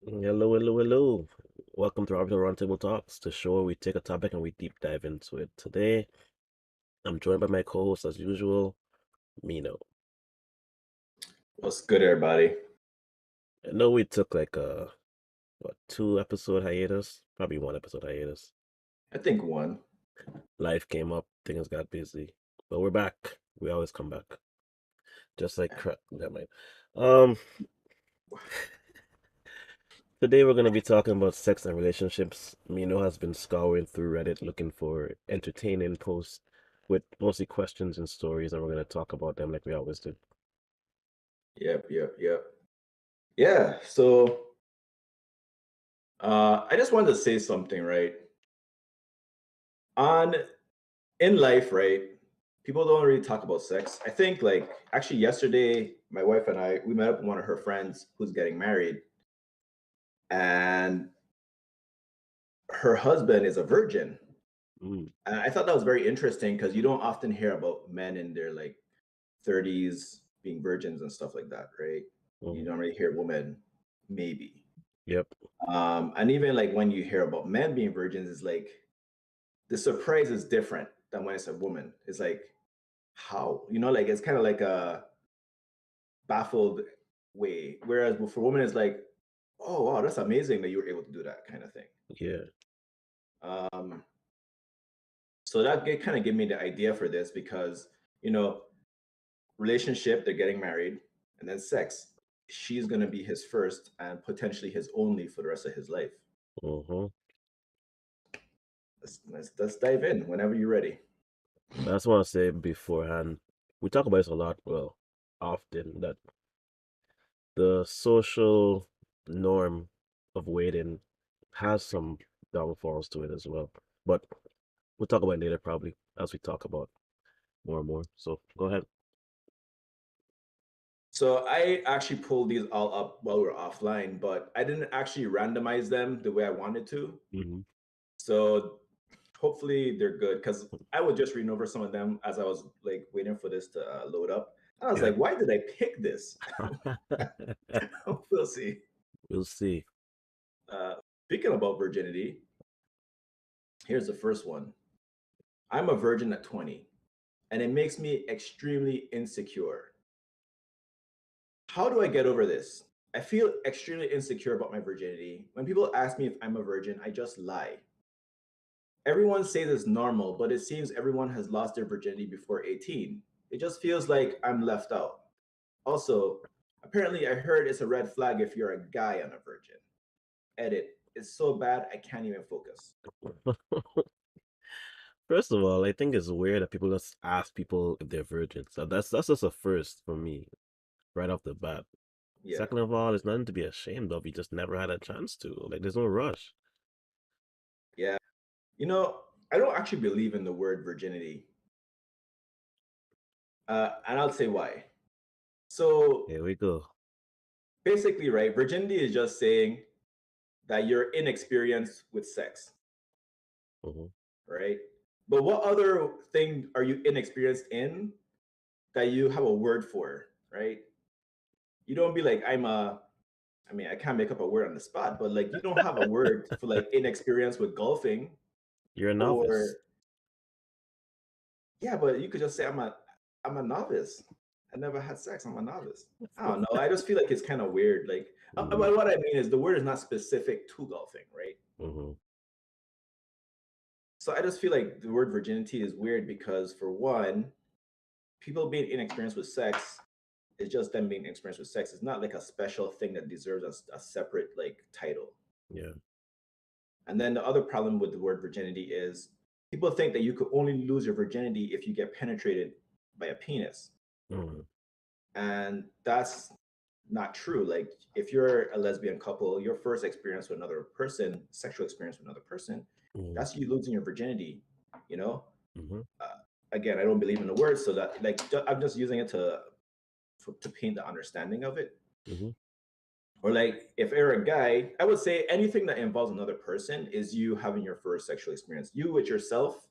Hello, hello, hello. Welcome to our Roundtable Talks, the show where we take a topic and we deep dive into it. Today, I'm joined by my co-host as usual, Mino. What's good, everybody? I know we took like a two episode hiatus, probably one episode hiatus. I think one. Life came up, things got busy, but we're back. We always come back, just like crap. Never mind. Um, Today we're gonna be talking about sex and relationships. Mino has been scouring through Reddit looking for entertaining posts with mostly questions and stories, and we're gonna talk about them like we always do. Yep. Yeah. I just wanted to say something, right? On in life, right? People don't really talk about sex. I think, like, actually, yesterday, my wife and I we met up with one of her friends who's getting married, and her husband is a virgin. Mm, And I thought that was very interesting because you don't often hear about men in their like 30s being virgins and stuff like that, right? You mm. don't really hear women, maybe. Yep. And even like when you hear about men being virgins, it's like the surprise is different than when it's a woman. It's like, how? Like it's kind of like a baffled way. Whereas for women, it's like, oh wow, that's amazing that you were able to do that kind of thing. Yeah. Um, so that kind of gave me the idea for this because, you know, relationship, they're getting married, and then sex. She's gonna be his first and potentially his only for the rest of his life. Mm-hmm. Let's dive in whenever you're ready. I just want to say beforehand, we talk about this a lot, well, often, that the social norm of waiting has some downfalls to it as well. But we'll talk about it later, probably, as we talk about more and more. So go ahead. So I actually pulled these all up while we were offline, but I didn't actually randomize them the way I wanted to. Mm-hmm. So hopefully they're good because I was just reading over some of them as I was like waiting for this to load up. And I was Yeah. like, why did I pick this? We'll see. We'll see. Uh, Speaking about virginity, here's the first one. I'm a virgin at 20, and it makes me extremely insecure. How do I get over this? I feel extremely insecure about my virginity. When people ask me if I'm a virgin, I just lie. Everyone says it's normal, but it seems everyone has lost their virginity before 18. It just feels like I'm left out. Also, apparently, I heard it's a red flag if you're a guy and a virgin. Edit. It's so bad I can't even focus. First of all, I think it's weird that people just ask people if they're virgins. So that's just a first for me, right off the bat. Yeah. Second of all, there's nothing to be ashamed of. You just never had a chance to. Like, there's no rush. Yeah. You know, I don't actually believe in the word virginity. And I'll say why. So Here we go. basically, right, virginity is just saying that you're inexperienced with sex, Hmm. right? But what other thing are you inexperienced in that you have a word for, right? You don't be like, I mean, I can't make up a word on the spot, but like you don't have a word for like inexperience with golfing You're a or novice. yeah, but you could just say I'm a novice. I never had sex. I'm a novice. I don't know. I just feel like it's kind of weird. Like, Mm-hmm. but what I mean is the word is not specific to golfing, right? Mm-hmm. So I just feel like the word virginity is weird because for one, people being inexperienced with sex is just them being experienced with sex. It's not like a special thing that deserves a separate like title. Yeah. And then the other problem with the word virginity is people think that you could only lose your virginity if you get penetrated by a penis. Mm-hmm. And that's not true. Like if you're a lesbian couple, your first experience with another person, sexual experience with another person, Mm-hmm. that's you losing your virginity, you know? Mm-hmm. Uh, Again, I don't believe in the word, so that like I'm just using it to paint the understanding of it. Mm-hmm. Or like if you're a guy, I would say anything that involves another person is you having your first sexual experience. You with yourself,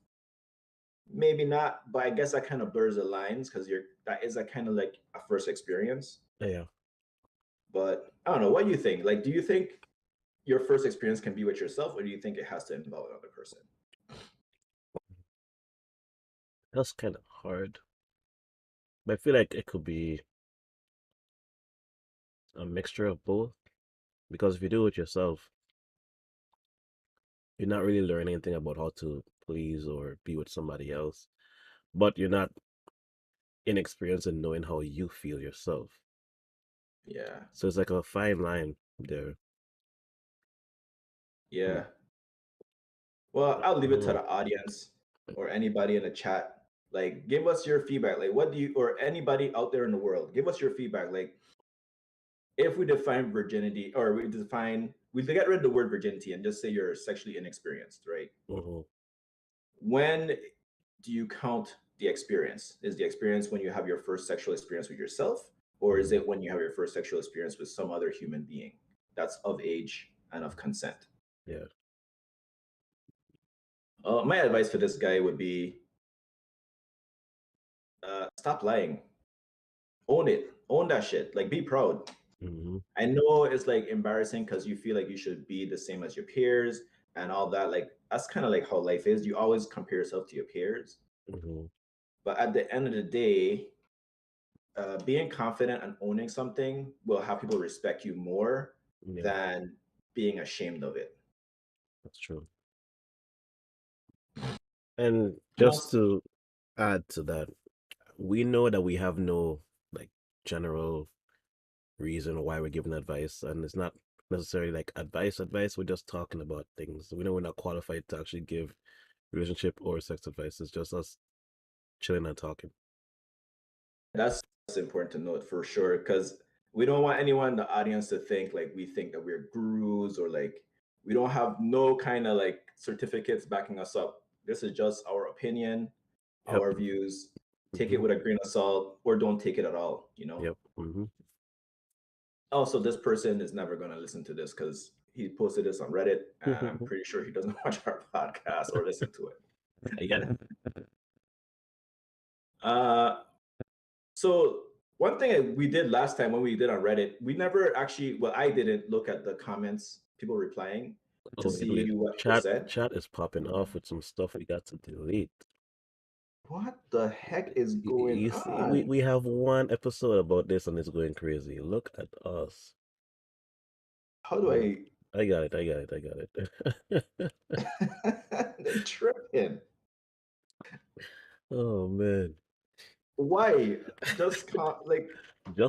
maybe not, but I guess that kind of blurs the lines because you're that is a kind of like a first experience. Yeah. But I don't know. What do you think? Like, do you think? your first experience can be with yourself, or do you think it has to involve another person? That's kind of hard. But I feel like it could be a mixture of both. Because if you do it yourself, you're not really learning anything about how to please or be with somebody else. But you're not inexperienced in knowing how you feel yourself. Yeah. So it's like a fine line there. Hmm. Yeah. Well, I'll I leave it don't to know. the audience or anybody in the chat. Like, give us your feedback. Like, what do you, or anybody out there in the world, give us your feedback. Like, if we define virginity, or we get rid of the word virginity and just say you're sexually inexperienced, right? Hmm. When do you count the experience? Is the experience when you have your first sexual experience with yourself, or is Hmm. it when you have your first sexual experience with some other human being that's of age and of consent? Yeah. My advice for this guy would be stop lying, own it, own that shit, like be proud. Hmm. I know it's like embarrassing because you feel like you should be the same as your peers and all that. Like that's kind of like how life is. You always compare yourself to your peers, Hmm. but at the end of the day, being confident and owning something will have people respect you more Yeah, than being ashamed of it. that's true. And just Most, to add to that, we know that we have no like general reason why we're giving advice, and it's not necessarily like advice. We're just talking about things. We know we're not qualified to actually give relationship or sex advice. It's just us chilling and talking. that's important to note for sure because we don't want anyone in the audience to think like we think that we're gurus or like we don't have no kind of like certificates backing us up. This is just our opinion, Yep. our views. Take it Hmm. with a grain of salt or don't take it at all, you know? Yep. Hmm. Also, this person is never going to listen to this because he posted this on Reddit and I'm pretty sure he doesn't watch our podcast or listen to it. I get it. Uh, so one thing we did last time when we did on Reddit, we never actually, well, I didn't look at the comments, people replying to Oh, did see we? what people Chat said. chat is popping off with some stuff we got to delete. What the heck is going You see, we, on? we have one episode about this and it's going crazy. Look at us. How do Oh, I? I got it. I got it. I got it. They're tripping. Oh man. Why? Like Just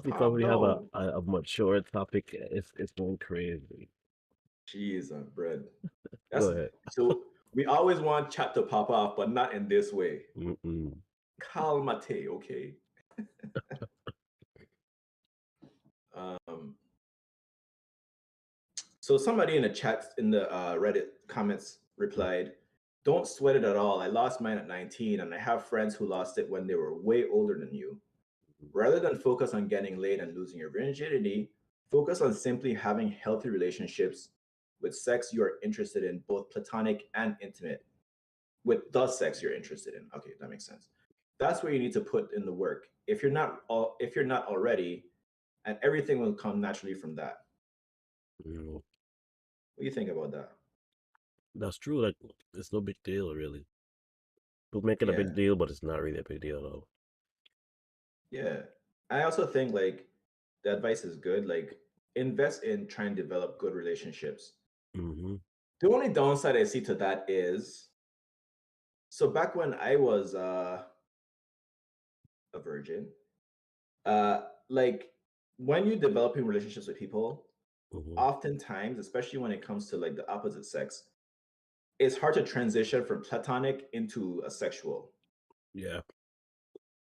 because calm we have a, down. a mature topic, it's going crazy. Jeez, on bread. Go That's ahead. so. We always want chat to pop off, but not in this way. Mm-mm. Calmate, okay. Um, so somebody in the chat in the Reddit comments replied, "Don't sweat it at all. I lost mine at 19, and I have friends who lost it when they were way older than you. Rather than focus on getting laid and losing your virginity, focus on simply having healthy relationships with sex you are interested in, both platonic and intimate. With the sex you're interested in." Okay, that makes sense. That's where you need to put in the work. If you're not already, and everything will come naturally from that. Mm. What do you think about that? That's true. Like, it's no big deal, really. People make it a Yeah, big deal, but it's not really a big deal at all. yeah. I also think like the advice is good. Like invest in trying to develop good relationships. Mm-hmm. The only downside I see to that is so back when I was a virgin, like when you're developing relationships with people, Mm-hmm. oftentimes, especially when it comes to like the opposite sex, it's hard to transition from platonic into a sexual. Yeah.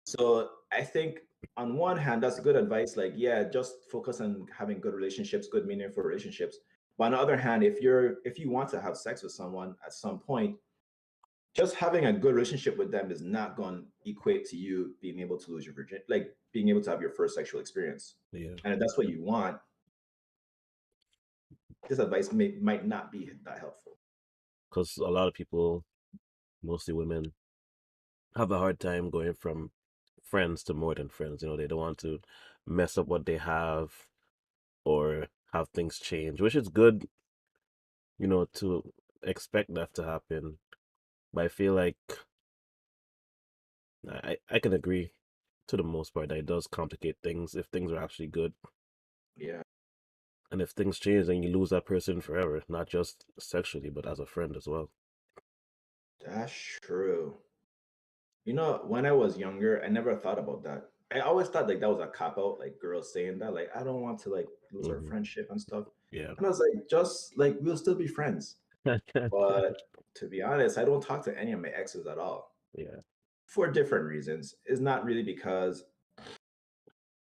So I think on one hand, that's good advice. Like, yeah, just focus on having good relationships, good meaningful relationships. But on the other hand, if you want to have sex with someone at some point, just having a good relationship with them is not going to equate to you being able to lose your virginity, like being able to have your first sexual experience. Yeah. And if that's what you want, this advice might not be that helpful. Because a lot of people, mostly women, have a hard time going from friends to more than friends. They don't want to mess up what they have or have things change, which is good to expect that to happen. But I feel like I can agree to the most part that it does complicate things if things are actually good. Yeah, And if things change, then you lose that person forever, not just sexually, but as a friend as well. that's true. You know, when I was younger, I never thought about that. I always thought like that was a cop out, like girls saying that, like, I don't want to like lose our Hmm. friendship and stuff. Yeah. And I was like, just like we'll still be friends. But to be honest, I don't talk to any of my exes at all Yeah. for different reasons. It's not really because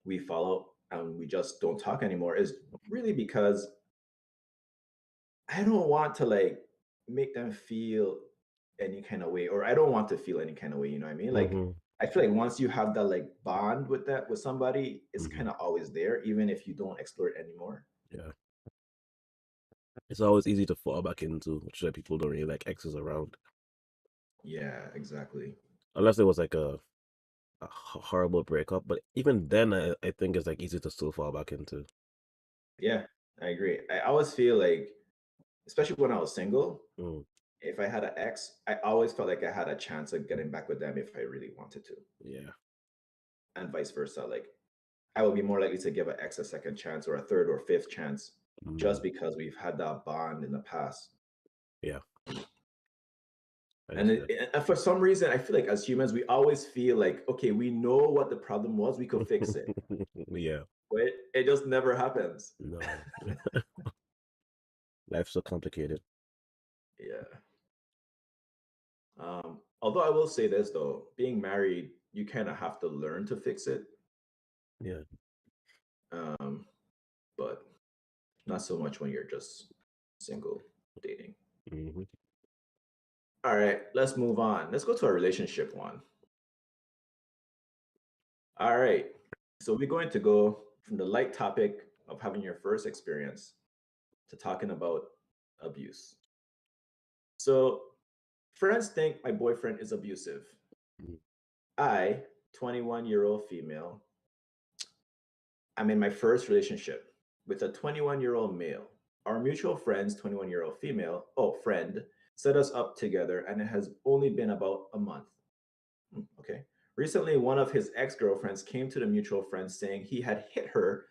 we follow and we just don't talk anymore. It's really because I don't want to like make them feel any kind of way, or I don't want to feel any kind of way. You know what I mean? Like, Hmm. I feel like once you have that like bond with that with somebody, it's Hmm. kind of always there, even if you don't explore it anymore. Yeah. It's always easy to fall back into, which is why people don't really like exes around. Yeah, exactly. Unless it was like a horrible breakup. But even then, I think it's like easy to still fall back into. Yeah, I agree. I always feel like, especially when I was single, Mm, if I had an ex, I always felt like I had a chance of getting back with them if I really wanted to, yeah. and vice versa. Like, I would be more likely to give an ex a second chance or a third or fifth chance Mm, just because we've had that bond in the past. yeah. I And, understand. and for some reason, I feel like as humans, we always feel like, okay, we know what the problem was, we could fix it, Yeah. but it just never happens. No. Life's so complicated. Yeah. Although I will say this though, being married, you kind of have to learn to fix it, Yeah. um, but not so much when you're just single dating. Hmm. All right, let's move on. Let's go to a relationship one. All right. So we're going to go from the light topic of having your first experience to talking about abuse. So, friends think my boyfriend is abusive. I, 21-year-old female, I'm in my first relationship with a 21-year-old male. Our mutual friends, 21-year-old female, friend, set us up together, and it has only been about a month. Okay. Recently, one of his ex girlfriends came to the mutual friend saying he had hit her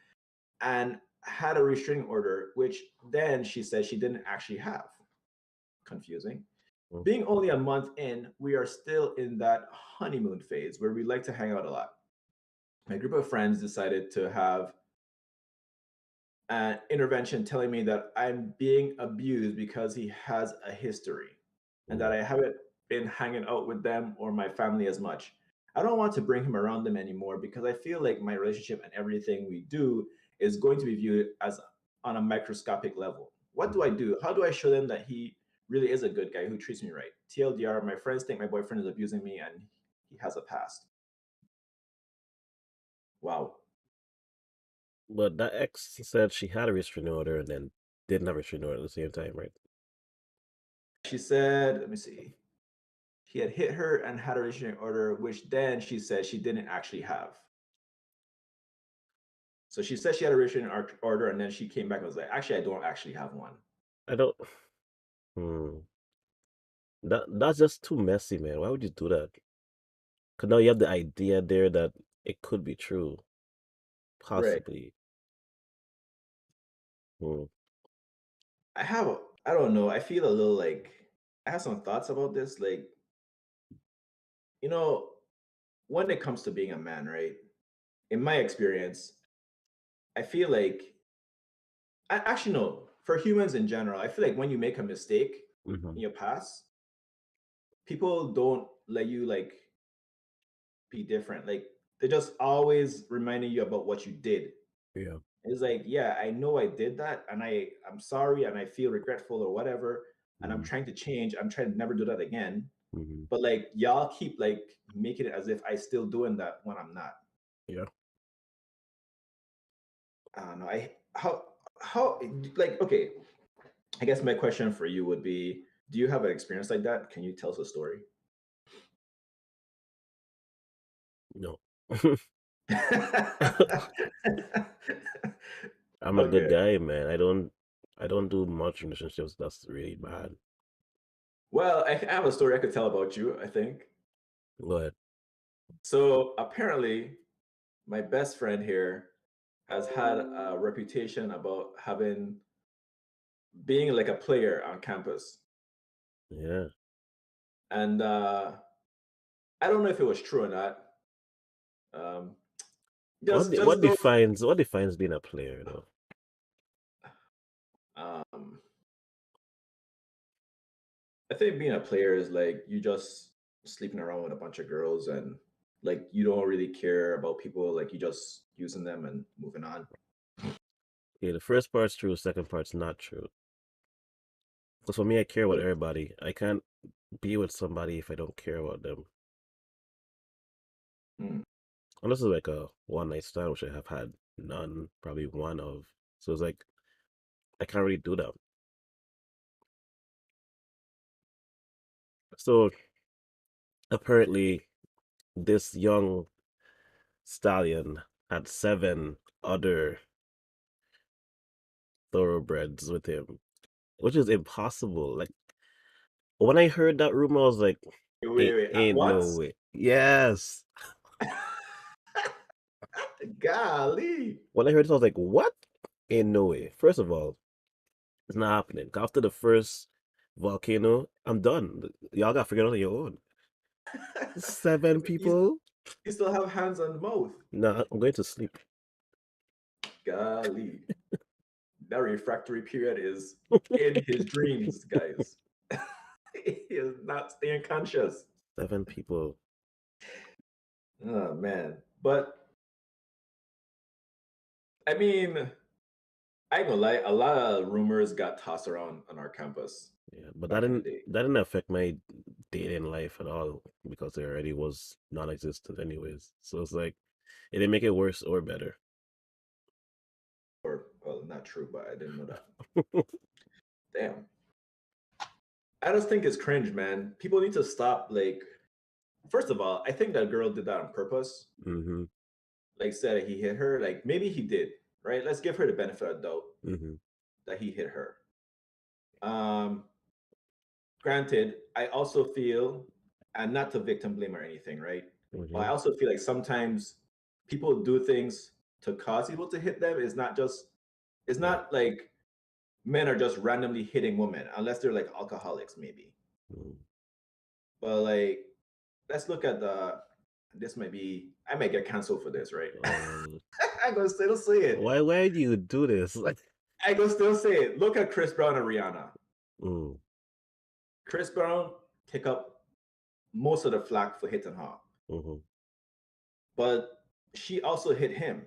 and had a restraining order, which then she said she didn't actually have. Confusing. Being only a month in, we are still in that honeymoon phase where we like to hang out a lot. My group of friends decided to have an intervention telling me that I'm being abused because he has a history and that Mm, I haven't been hanging out with them or my family as much. I don't want to bring him around them anymore because I feel like my relationship and everything we do is going to be viewed as on a microscopic level. What do I mm. do? How do I show them that he really is a good guy who treats me right? TLDR, my friends think my boyfriend is abusing me and he has a past. Wow. But that ex said she had a restraining order and then didn't have a restraining order at the same time, right? She said, let me see. He had hit her and had a restraining order, which then she said she didn't actually have. So she said she had a restraining order, and then she came back and was like, actually, I don't actually have one. I don't. Hmm. That's just too messy, man. Why would you do that? Because now you have the idea there that it could be true, Right. possibly. Hmm. I don't know. I feel a little like I have some thoughts about this. Like, you know, when it comes to being a man, right? In my experience, I feel like actually no. For humans in general, I feel like when you make a mistake Hmm. in your past, people don't let you like be different. Like they're just always reminding you about what you did. Yeah. It's like, yeah, I know I did that, and I'm sorry, and I feel regretful or whatever, and I'm Hmm. trying to change. I'm trying to never do that again. Hmm. But like y'all keep like making it as if I still doing that when I'm not. Yeah. I don't know. I how like okay. I guess my question for you would be: do you have an experience like that? Can you tell us a story? No. Okay. I'm a good guy, man. I don't do much relationships. That's really bad. Well, I have a story I could tell about you, I think. But So apparently, my best friend here has had a reputation about having being like a player on campus. yeah, And I don't know if it was true or not. Um, just go. what defines being a player though? Um, I think being a player is like you just sleeping around with a bunch of girls and like you don't really care about people. Like you just using them and moving on. Yeah, the first part's true, the second part's not true. Because for me, I care about everybody. I can't be with somebody if I don't care about them. Mm. Unless it's like a one night stand, which I have had none, probably one of. So it's like I can't really do that. So apparently, this young stallion had seven other thoroughbreds with him, which is impossible. Like when I heard that rumor, I was like, Wait. At ain't no once? way. Yes. Golly. When I heard it, I was like, what? Ain't no way. First of all, it's not happening. After the first volcano, I'm done. Y'all got figured out on your own. Seven you, people? you still have hands on the mouth. Nah, I'm going to sleep. Golly. That refractory period is in his dreams, guys. He is not staying conscious. Seven people. Oh man. But I mean, I ain't gonna lie, a lot of rumors got tossed around on our campus Yeah, but back in the day. that didn't affect my dating life at all because it already was non-existent anyways. So it's like it didn't make it worse or better. Or well, not true, but I didn't know that. Damn. I just think it's cringe, man. People need to stop like first of all, I think that girl did that on purpose. Mm-hmm. Like said he hit her. Like maybe he did, right? Let's give her the benefit of the doubt Mm-hmm. that he hit her. Um, Granted, I also feel, and not to victim blame or anything, right? But I Mm-hmm. also feel like sometimes people do things to cause people to hit them. It's Yeah. not like men are just randomly hitting women unless they're like alcoholics, maybe. Mm. But like, let's look at the. This might be. I might get canceled for this, right? Um, I gonna still say it. why do you do this? Like, I gonna still say it. Look at Chris Brown and Rihanna. mm, Chris Brown take up most of the flack for hitting her, mm-hmm. but she also hit him.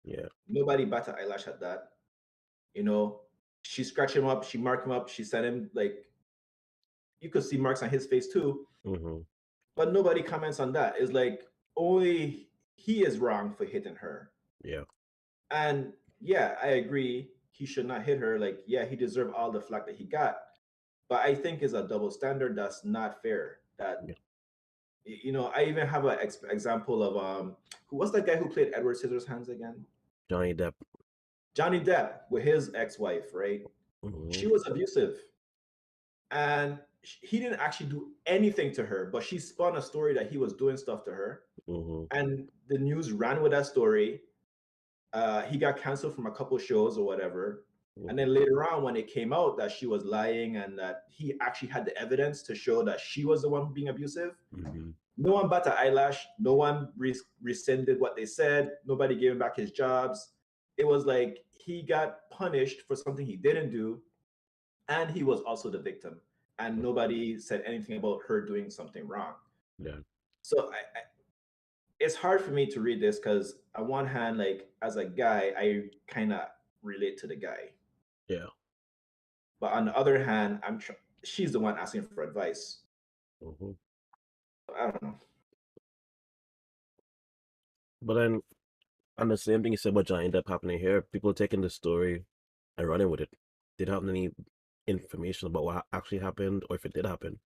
Yeah. Nobody batted eyelash at that. You know, she scratched him up, she marked him up, she sent him like you could see marks on his face too, Mm-hmm. but nobody comments on that. It's like only he is wrong for hitting her. Yeah. And yeah, I agree. He should not hit her. Like, yeah, he deserved all the flack that he got. But I think is a double standard that's not fair. That Yeah. I even have an example of who was that guy who played Edward Scissorhands again? Johnny Depp. Johnny Depp with his ex-wife, right? Mm-hmm. She was abusive, and he didn't actually do anything to her, but she spun a story that he was doing stuff to her, Mm-hmm. and the news ran with that story. He got canceled from a couple shows or whatever. And Mm-hmm. then later on, when it came out that she was lying and that he actually had the evidence to show that she was the one being abusive, Mm-hmm. no one bat an eyelash. No one rescinded what they said. Nobody gave him back his jobs. It was like he got punished for something he didn't do, and he was also the victim. And nobody said anything about her doing something wrong. Yeah. So it's hard for me to read this because on one hand, like as a guy, I kind of relate to the guy, Yeah. but on the other hand, she's the one asking for advice. Mm-hmm. I don't know. But then, and the same thing you said about Johnny Depp happening here, people taking the story and running with it. They don't have any information about what actually happened or if it did happen.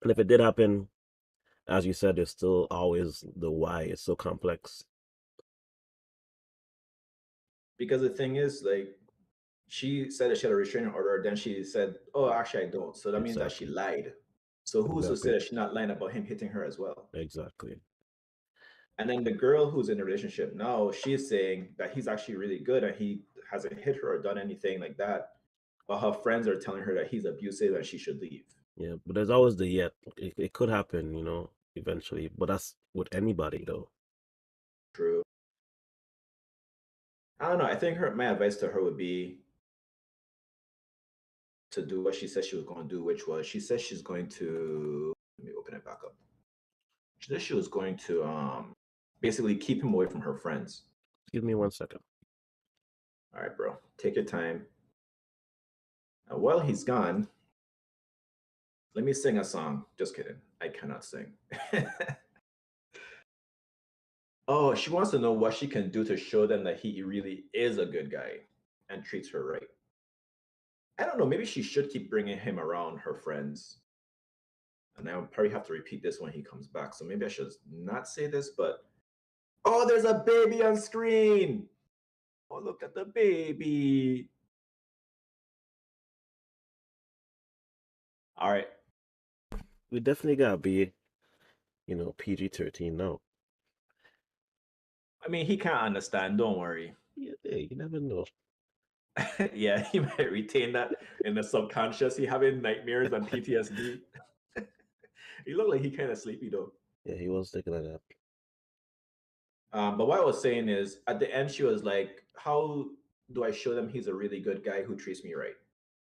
And if it did happen, as you said, there's still always the why. It's so complex. Because the thing is, like, She said that she had a restraining order. Then she said, "Oh, actually, I don't." So that means that she Exactly. lied. So who's to say Exactly. that she's not lying about him hitting her as well? Exactly. And then the girl who's in the relationship now, she's saying that he's actually really good and he hasn't hit her or done anything like that. But her friends are telling her that he's abusive and she should leave. Yeah, but there's always the yet. It could happen, eventually. But that's with anybody, though. True. I don't know. I think my advice to her would be to do what she said she was going to do, which was she said she's going to let me open it back up. She said she was going to basically keep him away from her friends. Give me 1 second. All right, bro. Take your time. And while he's gone, let me sing a song. Just kidding. I cannot sing. Oh, she wants to know what she can do to show them that he really is a good guy and treats her right. I don't know. Maybe she should keep bringing him around her friends. And I'll probably have to repeat this when he comes back. So maybe I should not say this, but oh, there's a baby on screen. Oh, look at the baby. All right. We definitely gotta be, PG-13 now. I mean, he can't understand. Don't worry. Yeah, hey, you never know. Yeah, he might retain that in the subconscious. He having nightmares and PTSD. He looked like he kind of sleepy though. Yeah, he was taking a nap. But what I was saying is, at the end, she was like, "How do I show them he's a really good guy who treats me right?"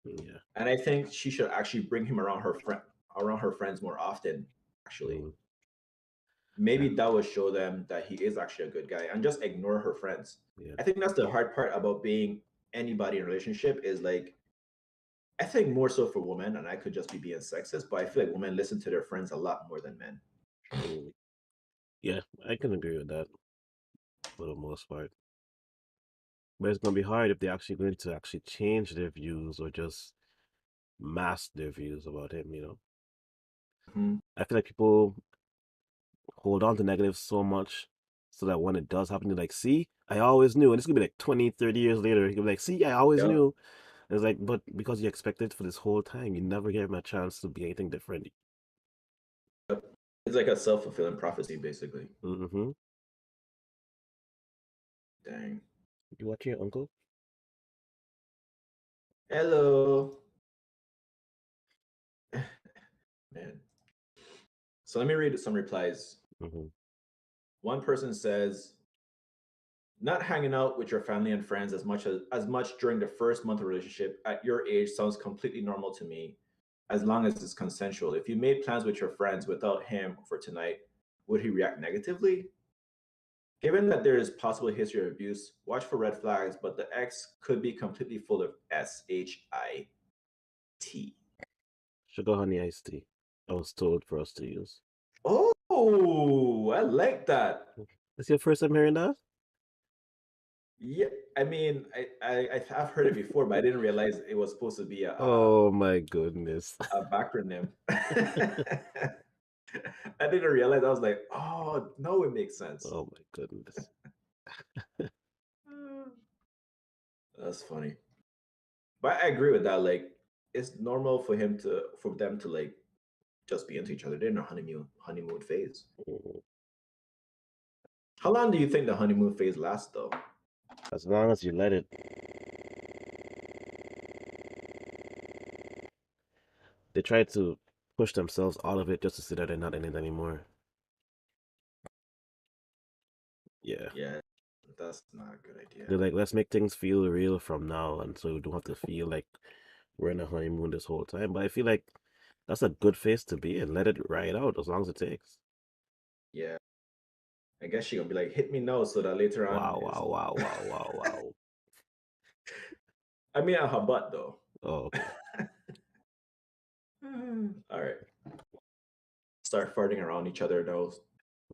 Yeah. And I think she should actually bring him around her friends more often. Actually, Mm, maybe yeah. that would show them that he is actually a good guy, and just ignore her friends. Yeah. I think that's the hard part about being anybody in a relationship is like I think more so for women, and I could just be being sexist, but I feel like women listen to their friends a lot more than men. True. Yeah, I can agree with that for the most part. But it's gonna be hard if they're actually going to actually change their views or just mask their views about him. Mhm. I feel like people hold on to negatives so much so that when it does happen, they're like, see, I always knew. And it's gonna be like 20, 30 years later. You'll be like, see, I always Yep. knew. And it's like, but because you expected for this whole time, you never gave him a chance to be anything different. Yep. It's like a self fulfilling prophecy, basically. Mm-hmm. Dang. You watching your uncle? Hello. Man. So let me read some replies. Mm-hmm. One person says, not hanging out with your family and friends as much during the first month of relationship at your age sounds completely normal to me, as long as it's consensual. If you made plans with your friends without him for tonight, would he react negatively? Given that there is possible history of abuse, watch for red flags, but the ex could be completely full of SHIT. Sugar honey iced tea. I was told for us to use. Oh, I like that. Is your first time hearing that? Yeah, I mean, I've heard it before, but I didn't realize it was supposed to be Oh my goodness. a backronym. I didn't realize. I was like, oh no, it makes sense. Oh my goodness. That's funny, but I agree with that. Like, it's normal for them to like just be into each other. They're in a honeymoon phase. Mhm. How long do you think the honeymoon phase lasts, though? As long as you let it. They try to push themselves out of it just to see that they're not in it anymore. Yeah. Yeah, that's not a good idea. They're like, let's make things feel real from now, and so we don't have to feel like we're in a honeymoon this whole time. But I feel like that's a good phase to be in. Let it ride out as long as it takes. Yeah, I guess she gonna be like, hit me now, so that later on Wow, is. wow, wow, wow, wow, wow. I mean, at her butt though. Oh, okay. All right, start farting around each other now.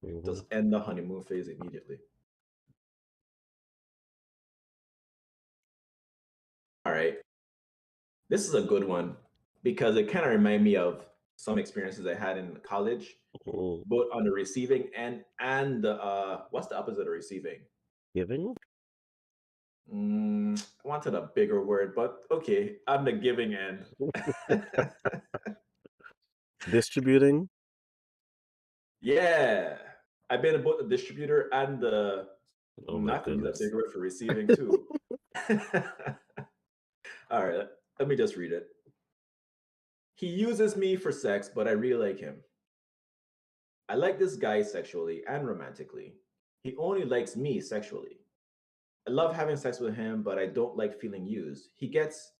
Hmm. Just end the honeymoon phase immediately. All right, this is a good one because it kind of remind me of some experiences I had in college, Oh, both on the receiving end and the what's the opposite of receiving? giving? I wanted a bigger word, but okay, I'm the giving end. Distributing? Yeah, I've been both the distributor and the Oh my I have to use a goodness. bigger word for receiving too. All right, let me just read it. He uses me for sex, but I really like him. I like this guy sexually and romantically. He only likes me sexually. I love having sex with him, but I don't like feeling used. He gets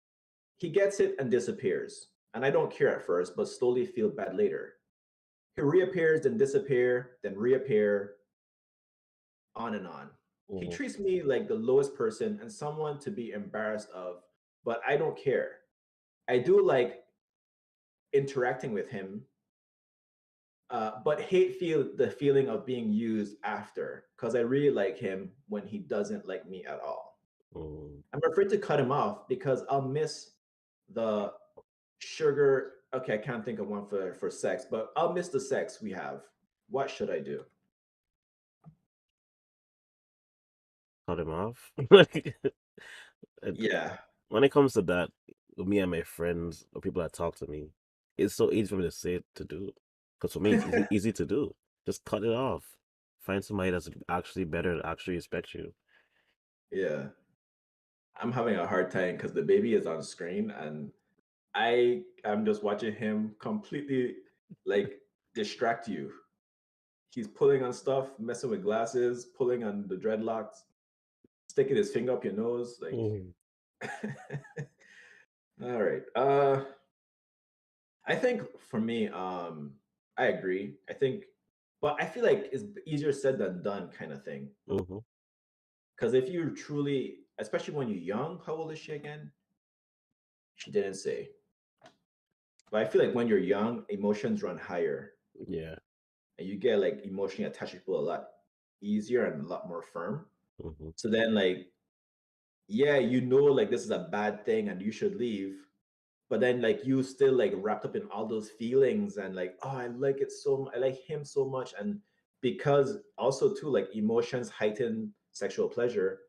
it and disappears. And I don't care at first, but slowly feel bad later. He reappears, then disappear, then reappear, on and on. He Mhm, treats me like the lowest person and someone to be embarrassed of, but I don't care. I do like interacting with him, but hate feel the feeling of being used after because I really like him when he doesn't like me at all. mhm. I'm afraid to cut him off because I'll miss the sugar. Okay, I can't think of one for sex, but I'll miss the sex we have. What should I do? Cut him off. Like, it- Yeah, when it comes to that, with me and my friends or people that talk to me, it's so easy for me to say to do. Because for me, it's easy to do. Just cut it off. Find somebody that's actually better and actually respects you. yeah. I'm having a hard time because the baby is on screen and I am just watching him completely like distract you. He's pulling on stuff, messing with glasses, pulling on the dreadlocks, sticking his finger up your nose. Like, Mhm, all right. I think for me, I agree. I think, but I feel like it's easier said than done, kind of thing. mhm. Because if you truly, especially when you're young, how old is she again? She didn't say. But I feel like when you're young, emotions run higher, Yeah. and you get like emotionally attached to people a lot easier and a lot more firm. Mhm, So then, like, yeah, you know, like this is a bad thing and you should leave. But then, like, you still like wrapped up in all those feelings and like, oh, I like it so I like him so much. And because also, too, like emotions heighten sexual pleasure,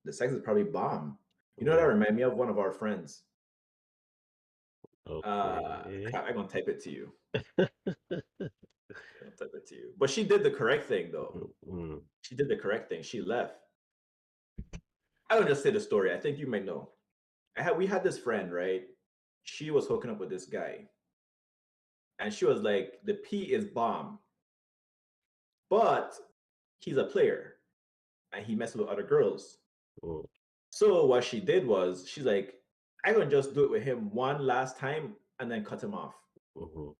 the sex is probably bomb. You know what that yeah. remind me of? One of our friends. Okay. Crap, I'm gonna type it to you. I'll type it to you. But she did the correct thing though. Mm, She did the correct thing. She left. I don't just say the story. I think you might know. We had this friend, right? She was hooking up with this guy, and she was like, "The P is bomb, but he's a player, and he messes with other girls." mm, So what she did was, she's like, "I'm gonna just do it with him one last time, and then cut him off." mhm.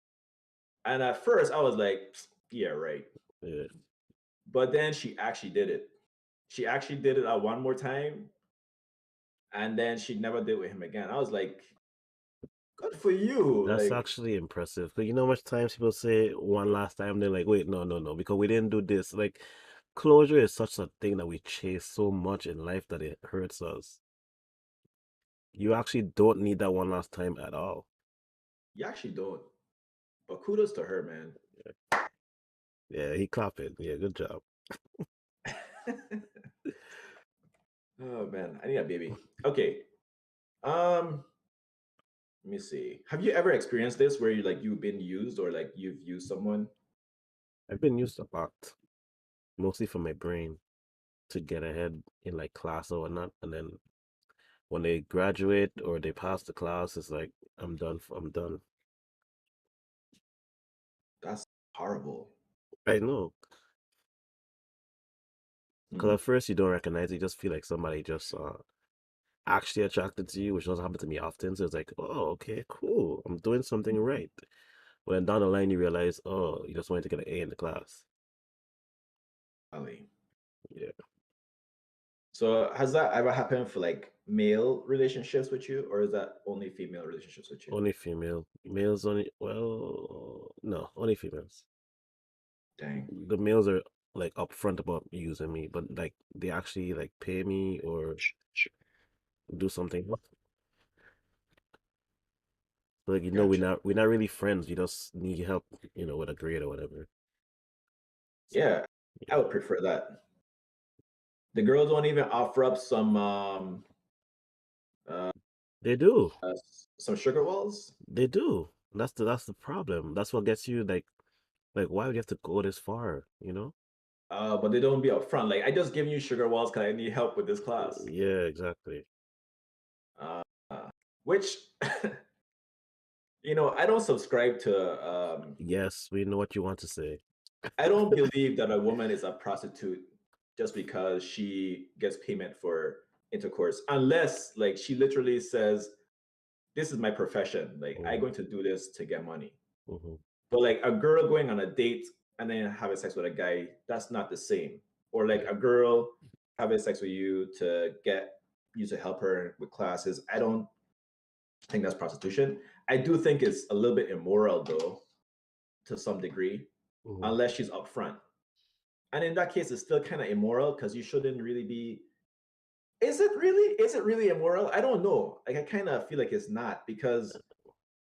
And at first, I was like, "Yeah, right." Yeah. But then she actually did it. She actually did it one more time, and then she never did it with him again. I was like, "Good for you!" That's Like, actually impressive. Because you know how much times people say one last time, they're like, wait, no, no, no, because we didn't do this. Like, closure is such a thing that we chase so much in life that it hurts us. You actually don't need that one last time at all. you actually don't. But kudos to her, man. Yeah, he clapping. Yeah, good job. Oh man, I need a baby. Okay. Um, let me see. Have you ever experienced this where you've been used or like you've used someone? I've been used a lot, mostly for my brain to get ahead in like class or whatnot. And then when they graduate or they pass the class, it's like, I'm done. I'm done. That's horrible. I know. Because Hmm. at first you don't recognize it, you just feel like somebody just actually attracted to you, which doesn't happen to me often. So it's like, oh, okay, cool. I'm doing something right. But then down the line, you realize, oh, you just wanted to get an A in the class. Ali. Yeah, So has that ever happened for like male relationships with you, or is that only female relationships with you? only female. Males only, well, no, only females. Dang. The males are like upfront about using me, but like they actually like pay me or do something. Like Gotcha. we're not really friends. You just need help, with a grade or whatever. So Yeah, I yeah. would prefer that. The girls don't even offer up uh, They do. some sugar walls. They do. That's the problem. That's what gets you like why would you have to go this far, you know? But they don't be upfront. Like I just giving you sugar walls because I need help with this class. Yeah, exactly. Uh, which I don't subscribe to. Yes, we know what you want to say. I don't believe that a woman is a prostitute just because she gets payment for intercourse, unless like she literally says, "This is my profession. Like I'm Mm-hmm. going to do this to get money." Mm-hmm. But like a girl going on a date and then having sex with a guy, that's not the same. Or like Yeah. a girl having sex with you to get you to help her with classes. I don't think that's prostitution. I do think it's a little bit immoral though, to some degree, Mm-hmm. unless she's upfront. And in that case, it's still kind of immoral because you shouldn't really be. Is it really? Is it really immoral? I don't know. Like I kind of feel like it's not because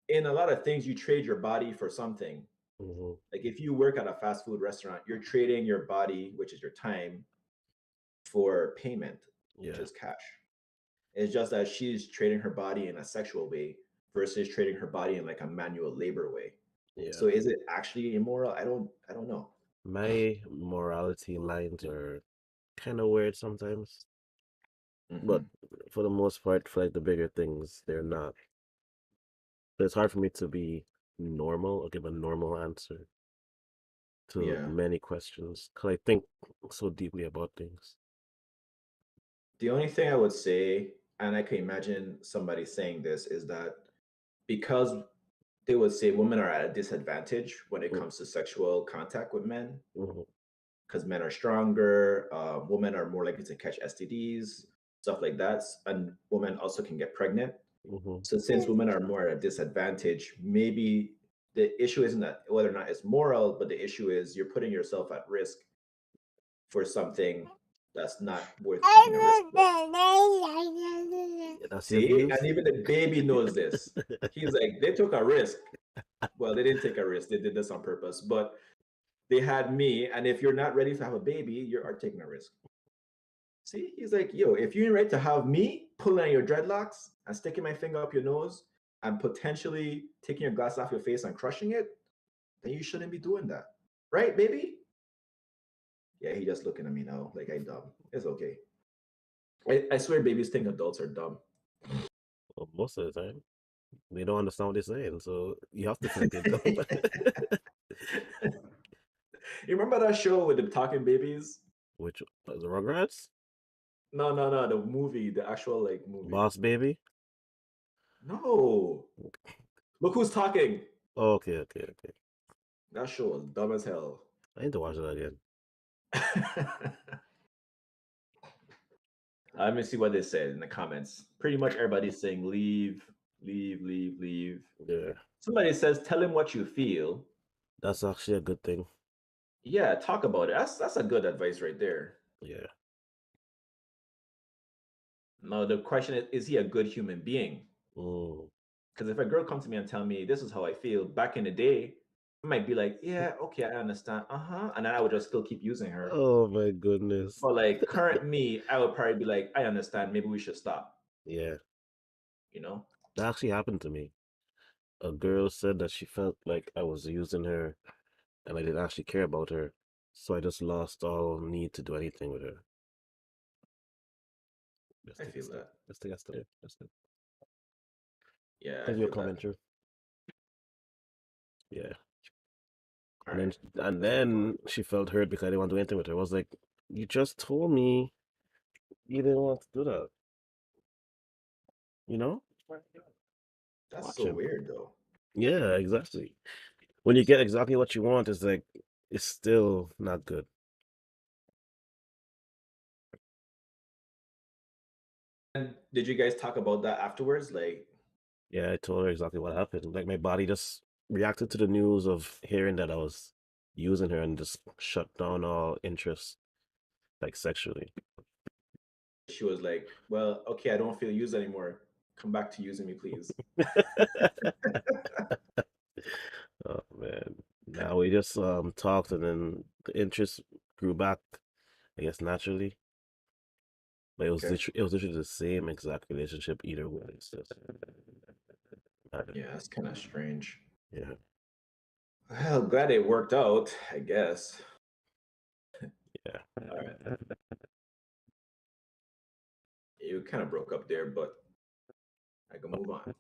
in a lot of things you trade your body for something. Mm-hmm. Like if you work at a fast food restaurant, you're trading your body, which is your time, for payment, which Yeah. is cash. It's just that she's trading her body in a sexual way versus trading her body in like a manual labor way. Yeah. So is it actually immoral? I don't know. My morality lines are kind of weird sometimes, but Hmm. for the most part, for like the bigger things, they're not. So it's hard for me to be normal or give a normal answer to Yeah. many questions because I think so deeply about things. The only thing I would say, and I can imagine somebody saying this, is that because they would say women are at a disadvantage when it comes to sexual contact with men, Mm-hmm. because men are stronger, women are more likely to catch STDs, stuff like that, and women also can get pregnant. Mm-hmm. So since women are more at a disadvantage, maybe the issue isn't that whether or not it's moral, but the issue is you're putting yourself at risk for something that's not worth taking a risk for. Yeah, that's your See, views. and even the baby knows this. He's like, they took a risk. Well, they didn't take a risk. They did this on purpose, but they had me. And if you're not ready to have a baby, you are taking a risk. See, he's like, yo, if you're ready to have me pulling on your dreadlocks and sticking my finger up your nose and potentially taking your glass off your face and crushing it, then you shouldn't be doing that. Right, baby? Yeah, he just looking at me now like I dumb. It's okay. I swear babies think adults are dumb. Well, most of the time, they don't understand what they're saying, so you have to feel like they're dumb. You remember that show with the talking babies? Which the Rugrats, No, no, no. The movie, the actual like movie. Boss Baby. No. Look who's talking. Oh, okay, okay, okay. That show was dumb as hell. I need to watch that again. Let me see what they said in the comments. Pretty much everybody's saying leave, leave, leave, leave. Yeah, Somebody says tell him what you feel. that's actually a good thing. Yeah, talk about it. That's a good advice right there. Yeah. Now the question is he a good human being? Mm. Because if a girl comes to me and tell me this is how I feel, back in the day, I might be like, yeah, okay, I understand. Uh-huh. And then I would just still keep using her. Oh my goodness. But like current me, I would probably be like, I understand. Maybe we should stop. Yeah, You know? that actually happened to me. A girl said that she felt like I was using her and I didn't actually care about her, so I just lost all need to do anything with her. Just I take a feel step. that. Just take a step. Just Yeah, I leave your feel that. comment here. Yeah. All And right. then she felt hurt because I didn't want to do anything with her. I was like, you just told me you didn't want to do that. You know? That's Watch so him. weird though. Yeah, exactly. When you get exactly what you want, it's like it's still not good. And did you guys talk about that afterwards? Like, Yeah, I told her exactly what happened. Like my body just reacted to the news of hearing that I was using her and just shut down all interest, like sexually. she was like, well, okay, I don't feel used anymore. Come back to using me, please. Oh man. Now we just talked and then the interest grew back, I guess naturally. Like Okay. it was literally the same exact relationship either way. It's just, Yeah, that's kind of strange. yeah, Well, glad it worked out, I guess. yeah. All right. You kind of broke up there, but I can move on.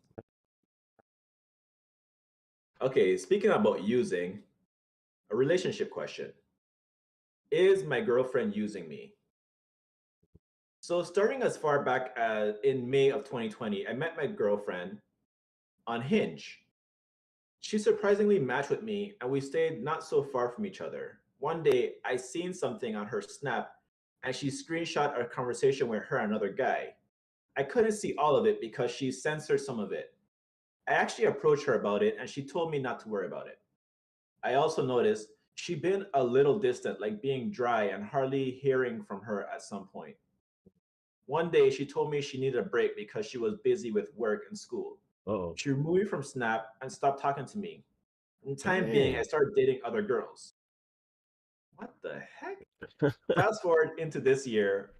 Okay, speaking about using, a relationship question. Is my girlfriend using me? So, starting as far back as in May of 2020, I met my girlfriend on Hinge. She surprisingly matched with me, and we stayed not so far from each other. One day, I seen something on her Snap, and she screenshot our conversation with her and another guy. I couldn't see all of it because she censored some of it. I actually approached her about it, and she told me not to worry about it. I also noticed she'd been a little distant, like being dry and hardly hearing from her at some point. One day, she told me she needed a break because she was busy with work and school. Oh, She removed me from Snap and stopped talking to me. In time being, I dang. started dating other girls. What the heck? Fast forward into this year,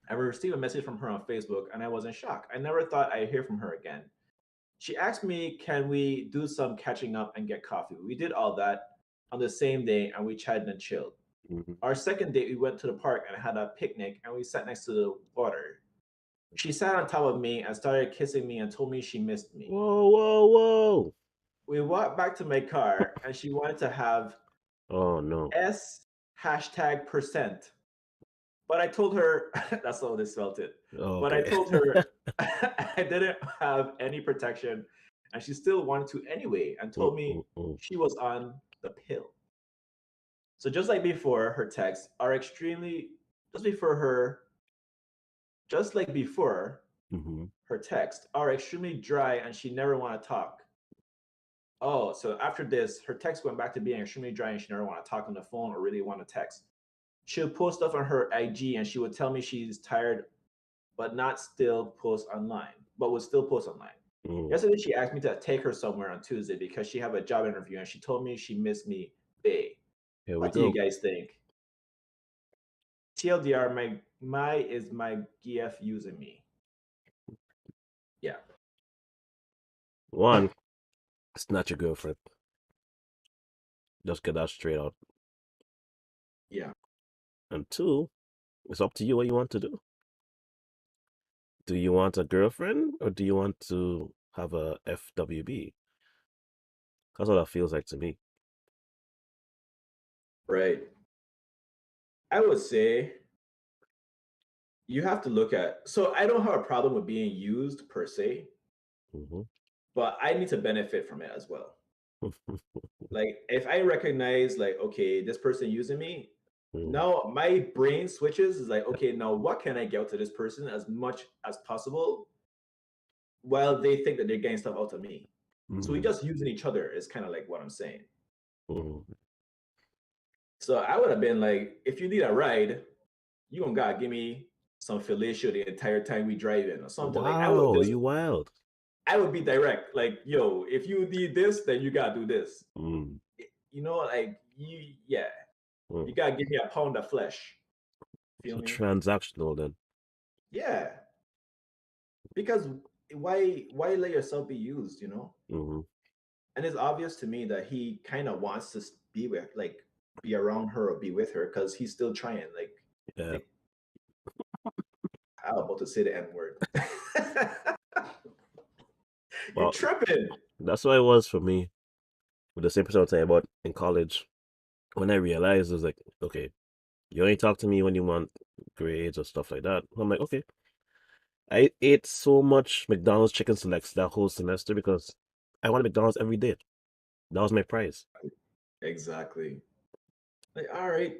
I received a message from her on Facebook and I was in shock. I never thought I'd hear from her again. She asked me, can we do some catching up and get coffee? We did all that on the same day and we chatted and chilled. Mhm. Our second date, we went to the park and had a picnic and we sat next to the water. She sat on top of me and started kissing me and told me she missed me. Whoa, whoa, whoa. We walked back to my car and she wanted to have Oh no. S hashtag percent. But I told her that's how they spelled it. Oh, But I okay. told her I didn't have any protection, and she still wanted to anyway, and Mm, told mm, me mm. she was on the pill. So just like before, her texts are extremely just before her, just like before Mhm. her texts are extremely dry, and she never want to talk. Oh, so after this, her text went back to being extremely dry, and she never want to talk on the phone or really want to text. She would post stuff on her IG, and she would tell me she's tired but not still post online, but would still post online. Mm. Yesterday, she asked me to take her somewhere on Tuesday because she have a job interview, and she told me she missed me big. Here we What do you go. guys think? TLDR, my is my GF using me. Yeah, One, it's not your girlfriend. Just get that straight out. yeah. And two, it's up to you what you want to do. Do you want a girlfriend or do you want to have a FWB? That's what that feels like to me. Right. I would say you have to look at. So I don't have a problem with being used per se, Hmm. but I need to benefit from it as well. Like if I recognize like, okay, this person using me, Mm, now my brain switches is like, okay, now what can I get out to this person as much as possible while they think that they're getting stuff out of me. So we mm, just using each other is kind of like what I'm saying. mm. So I would have been like, if you need a ride, you gonna gotta give me some fellatio the entire time we drive in or something. Like I would Wow, just you wild. I would be direct. Like, yo, if you need this, then you gotta do this. Mm, You know, like yeah, mm. you gotta give me a pound of flesh. Feel So me? transactional then. Yeah, because why let yourself be used? You know, Hmm. and it's obvious to me that he kind of wants to be with, like, be around her or be with her because he's still trying. Yeah. Like I'm about to say the N word. You Well, tripping? that's what it was for me with the same person I was saying about in college. When I realized it was like, okay, you only talk to me when you want grades or stuff like that. I'm like, okay. I ate so much McDonald's chicken selects that whole semester because I wanted McDonald's every day. That was my prize. Exactly. Like, all right,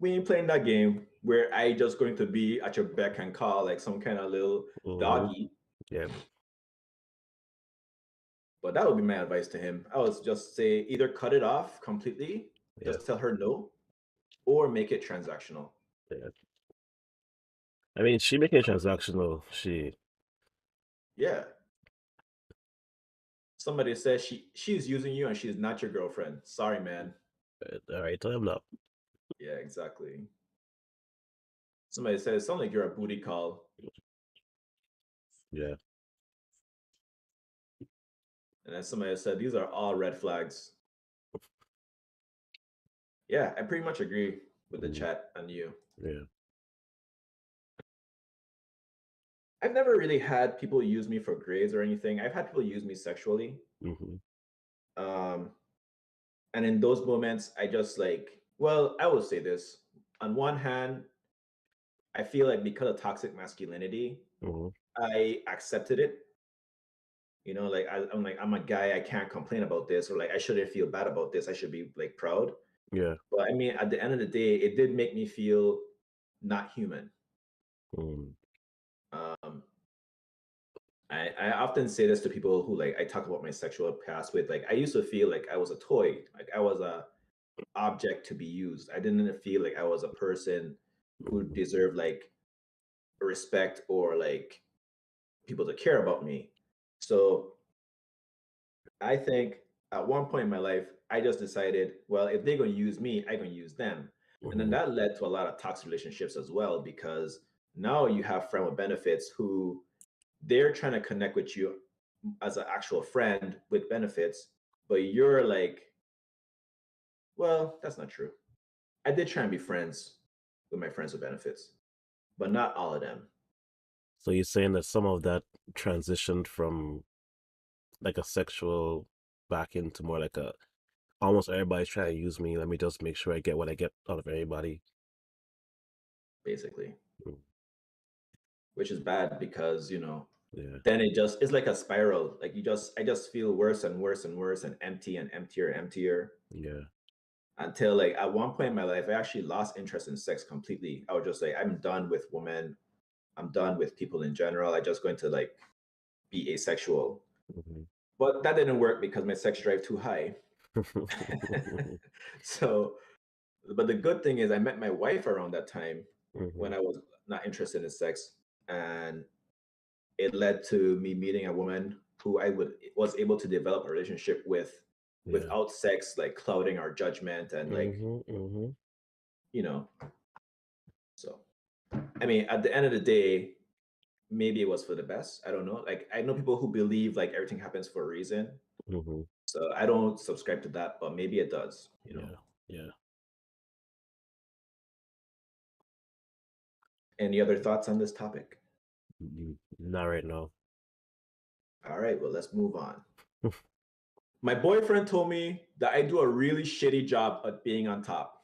we ain't playing that game where I just going to be at your beck and call like some kind of little Hmm. doggy. Yeah. But that would be my advice to him. I would just say either cut it off completely, Yeah. just tell her no, or make it transactional. Yeah. I mean, she making a transactional. She, Yeah. Somebody says she's using you and she's not your girlfriend. Sorry, man. all right, tell him no. Yeah, exactly. Somebody said, it sounds like you're a booty call. Yeah. And then somebody said, these are all red flags. Yeah, I pretty much agree with the Mm, chat and you. yeah. I've never really had people use me for grades or anything. I've had people use me sexually. Mm-hmm. Um, and in those moments, I just like, well, I will say this. On one hand, I feel like because of toxic masculinity, Mm-hmm. I accepted it. Like I'm like, I'm a guy, I can't complain about this, or like I shouldn't feel bad about this. I should be like proud. Yeah. But I mean, at the end of the day, it did make me feel not human. Mm. Um, I often say this to people who like I talk about my sexual past with. Like I used to feel like I was a toy, like I was a object to be used. I didn't feel like I was a person who Mm-hmm. deserved like respect or like people to care about me. So I think at one point in my life, I just decided, well, if they're going to use me, I'm going to use them. And then Mm-hmm. that led to a lot of toxic relationships as well, because now you have friend with benefits who they're trying to connect with you as an actual friend with benefits, but you're like, well, that's not true. I did try and be friends with my friends with benefits, but not all of them. So you're saying that some of that transitioned from like a sexual back into more like a almost everybody's trying to use me. Let me just make sure I get what I get out of everybody. Basically, Mm. which is bad because, Yeah. then it's like a spiral. Like I just feel worse and worse and worse and empty and emptier and emptier Yeah. until like at one point in my life, I actually lost interest in sex completely. I was just like, I'm done with women. I'm done with people in general. I'm just going to like be asexual. Mm-hmm. But that didn't work because my sex drive too high. So, but the good thing is I met my wife around that time Mm-hmm. when I was not interested in sex, and it led to me meeting a woman who I was able to develop a relationship with Yeah. without sex like clouding our judgment and like, Mm-hmm. Mm-hmm. you know, so I mean, at the end of the day, maybe it was for the best. I don't know. Like I know people who believe like everything happens for a reason. Mm-hmm. So I don't subscribe to that, but maybe it does. Yeah. Yeah. Any other thoughts on this topic? Not right now. All right, well, let's move on. My boyfriend told me that I do a really shitty job at being on top.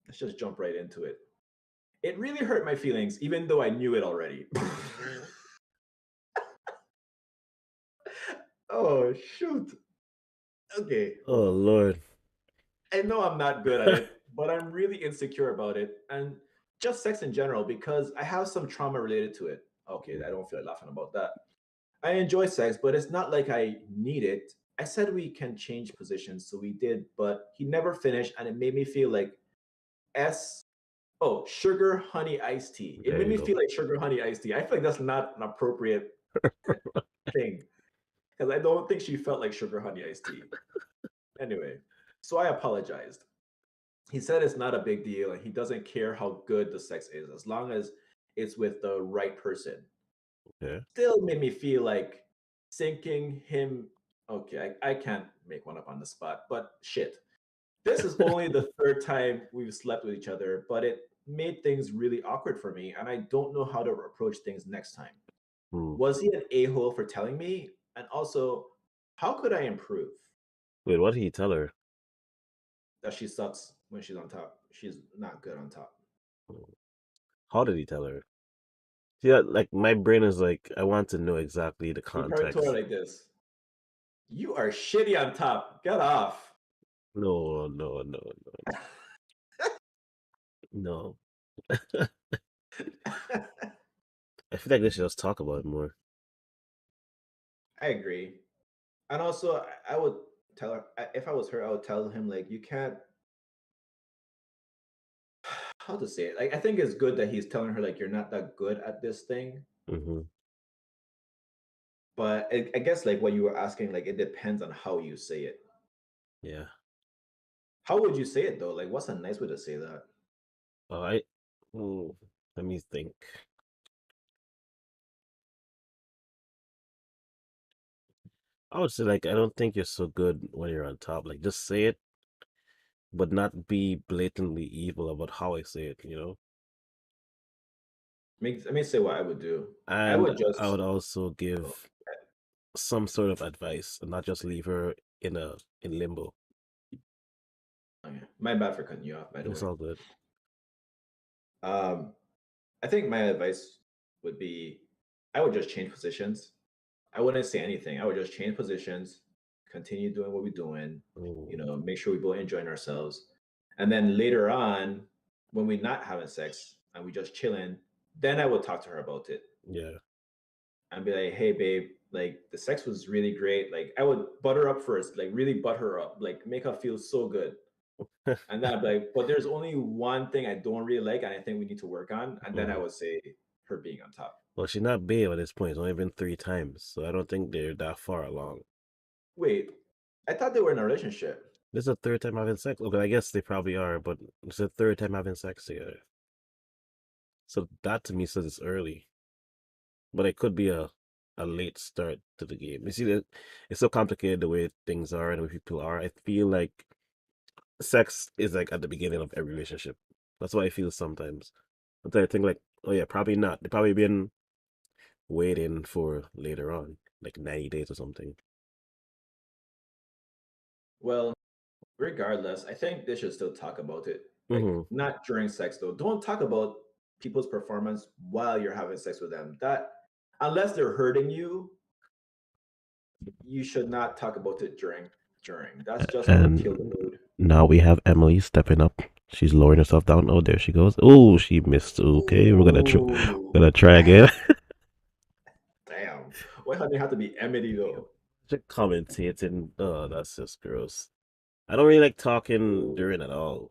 Let's just jump right into it. It really hurt my feelings, even though I knew it already. Oh, shoot. Okay, Oh well, Lord. I know I'm not good at it, but I'm really insecure about it. And just sex in general, because I have some trauma related to it. Okay, I don't feel like laughing about that. I enjoy sex, but it's not like I need it. I said we can change positions, so we did, but he never finished, and it made me feel like S. Oh, sugar honey iced tea. It There made you me go. feel like sugar honey iced tea. I feel like that's not an appropriate thing because I don't think she felt like sugar honey iced tea. Anyway, so I apologized. He said it's not a big deal and he doesn't care how good the sex is as long as it's with the right person. Yeah. Still made me feel like sinking him. Okay, I can't make one up on the spot, but shit. This is only the third time we've slept with each other, but it made things really awkward for me, and I don't know how to approach things next time. Hmm. Was he an a hole for telling me? And also, how could I improve? Wait, what did he tell her? That she sucks when she's on top. She's not good on top. How did he tell her? Yeah, like my brain is like, I want to know exactly the He probably told her context. like this: "You are shitty on top. Get off." No, no, no, no. I feel like they should just talk about it more. I agree. And also, I would tell her if I was her, I would tell him like, you can't. How to say it? Like, I think it's good that he's telling her like, you're not that good at this thing. Mm-hmm. But I guess like what you were asking, like, it depends on how you say it. Yeah. How would you say it though? Like, what's a nice way to say that? All right. Ooh, let me think. I would say like I don't think you're so good when you're on top. Like just say it, but not be blatantly evil about how I say it, you know? Let me say what I would do. I And would I would just also oh, give some sort of advice and not just leave her in limbo. okay. My bad for cutting you off, by the It's way. all good. Um, I think my advice would be I would just change positions. I wouldn't say anything. I would just change positions, continue doing what we're doing, Mm, make sure we both enjoying ourselves. And then later on, when we're not having sex and we just chilling, then I would talk to her about it yeah. and be like, hey babe, like the sex was really great. Like I would butter her up first, like really butter her up, like make her feel so good. And then I'd be like, but there's only one thing I don't really like and I think we need to work on. And then I Mhm. would say her being on top. Well, she's not babe at this point. It's only been 3 times, so I don't think they're that far along. Wait, I thought they were in a relationship. This is the third time having sex. Okay, I guess they probably are, but it's the third time having sex together. So that to me says it's early, but it could be a late start to the game. You see that it's so complicated the way things are and the way people are. I feel like sex is like at the beginning of every relationship. That's what I feel sometimes. But I think like, oh yeah, probably not. They probably been waiting for later on, like 90 days or something. Well, regardless, I think they should still talk about it. Like, Hmm. not during sex, though. Don't talk about people's performance while you're having sex with them. That, unless they're hurting you, you should not talk about it during. That's just gonna kill the And mood. now we have Emily stepping up. She's lowering herself down. Oh, there she goes. Oh, she missed. Okay, Ooh, we're gonna try again. damn. Why do they have to be Emily though? Just commentating. Oh, that's just gross. I don't really like talking Ooh, during at all.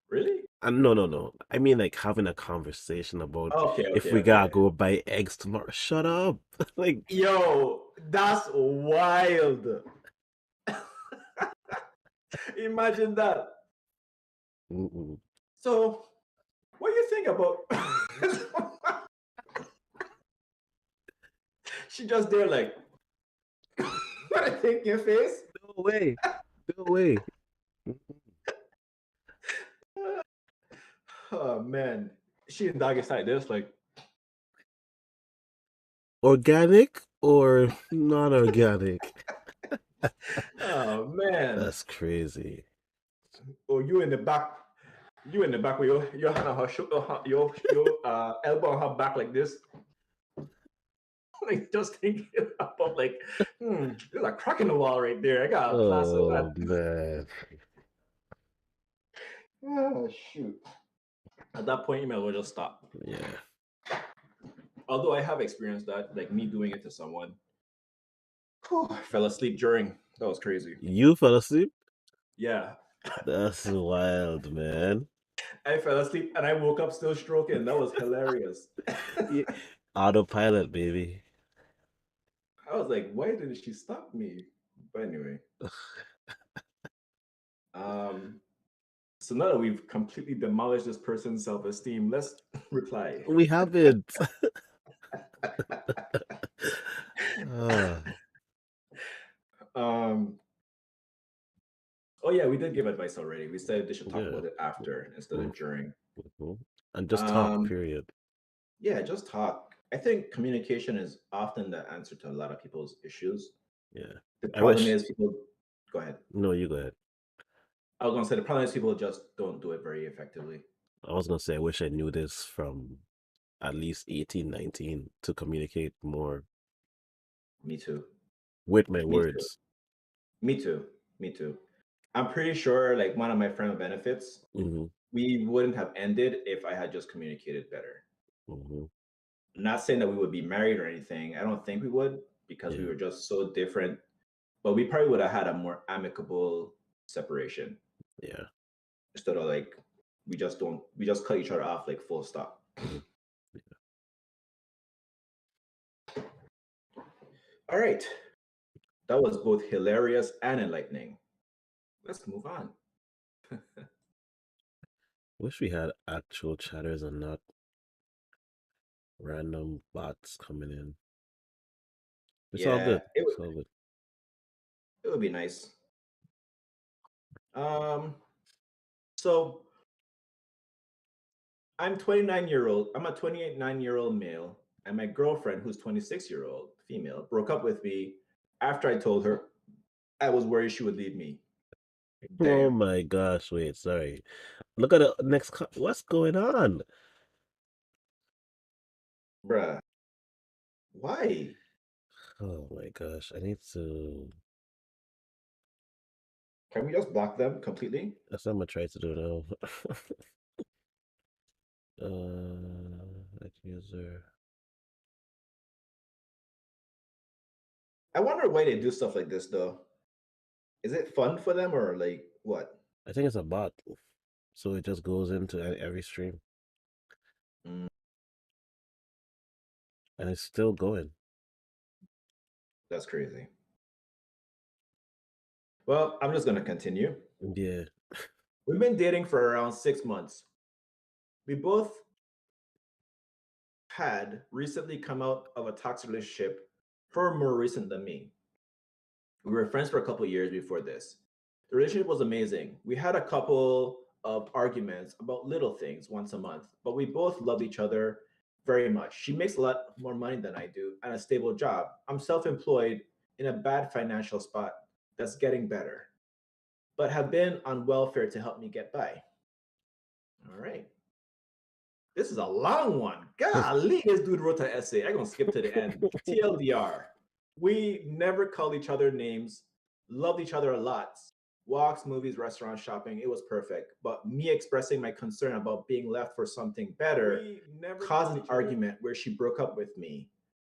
really? And no, no, no. I mean, like having a conversation about Okay, if okay, we okay. gotta go buy eggs tomorrow. Shut up. Like, Yo, that's wild. Imagine that. mm-mm. So, what do you think about? She just there like, what I think your face. No way. No way. Oh man, she in doggy style. This like, Organic or non organic? oh man. That's crazy. Oh, you in the back. You in the back with your hand on her your elbow on her back like this. Like just thinking about like, there's a crack in the wall right there. I gotta plaster Oh that. man. Oh shoot. At that point, you may as well just stop. Yeah. Although I have experienced that, like me doing it to someone. Whew, I fell asleep during. That was crazy. You fell asleep? Yeah. That's wild, man. I fell asleep and I woke up still stroking. That was hilarious. Yeah. Autopilot, baby. I was like, why didn't she stop me? But anyway, um, so now that we've completely demolished this person's self-esteem, let's reply. We haven't. Ah, um, oh yeah, we did give advice already. We said they should talk yeah. about it after instead Mhm, of during. mhm. And just talk, Um, period. yeah, just talk. I think communication is often the answer to a lot of people's issues. Yeah. The I problem wish. is people. Go ahead. No, you go ahead. I was gonna say the problem is people just don't do it very effectively. I was gonna say I wish I knew this from at least 18, 19 to communicate more Me too. with my Me too. words. Me too. Me too. I'm pretty sure like one of my friend benefits, Hmm. we wouldn't have ended if I had just communicated better. Hmm. Not saying that we would be married or anything. I don't think we would because we Yeah. were just so different. But we probably would have had a more amicable separation Yeah. instead of like we just cut each other off like full stop. Hmm. All right. That was both hilarious and enlightening. Let's move on. Wish we had actual chatters and not random bots coming in. It's all Yeah, good. It's all good. it would be nice. Um, so I'm 29-year-old. I'm a 29-year-old male, and my girlfriend, who's 26-year-old female, broke up with me after I told her I was worried she would leave me. Oh Damn, my gosh, wait, sorry. Look at the next. What's going on? bruh. Why? Oh my gosh, I need to. Can we just block them completely? That's what I'm gonna try to do now. Like user. I wonder why they do stuff like this though. Is it fun for them or like what? I think it's a bot, so it just goes into every stream, Mm, and it's still going. that's crazy. Well, I'm just gonna continue. Yeah. We've been dating for around 6 months. We both had recently come out of a toxic relationship, her more recent than me. We were friends for a couple years before this. The relationship was amazing. We had a couple of arguments about little things once a month, but we both loved each other very much. She makes a lot more money than I do and a stable job. I'm self employed in a bad financial spot that's getting better, but have been on welfare to help me get by. All right. This is a long one. Golly, this dude wrote an essay. I'm going to skip to the end. TLDR. We never called each other names, loved each other a lot. Walks, movies, restaurants, shopping, it was perfect. But me expressing my concern about being left for something better caused an argument where she broke up with me.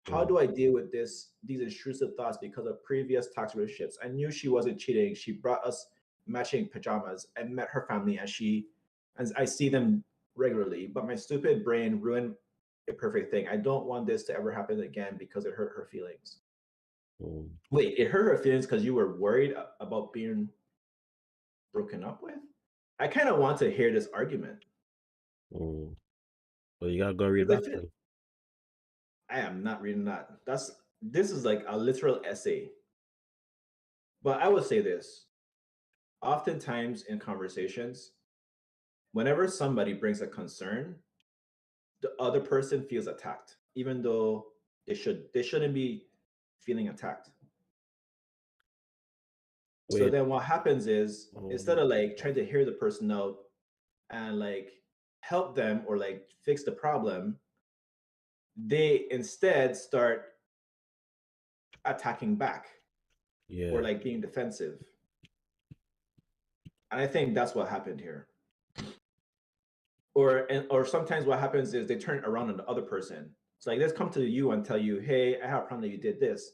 How Mm, do I deal with these intrusive thoughts because of previous toxic relationships? I knew she wasn't cheating. She brought us matching pajamas. I met her family and I see them regularly, but my stupid brain ruined a perfect thing. I don't want this to ever happen again because it hurt her feelings. mm, Wait, it hurt her feelings because you were worried about being broken up with? I kind of want to hear this argument. mm. Well, you gotta go read Because back then. I am not reading that. This is like a literal essay. But I would say this. Oftentimes in conversations, whenever somebody brings a concern, the other person feels attacked, even though they shouldn't be feeling attacked. So Wait. then what happens is instead Um, of like trying to hear the person out and like help them or like fix the problem, they instead start attacking back or yeah. like being defensive. And I think that's what happened here. Or sometimes what happens is they turn around on the other person. So like let's come to you and tell you, hey, I have a problem that you did this.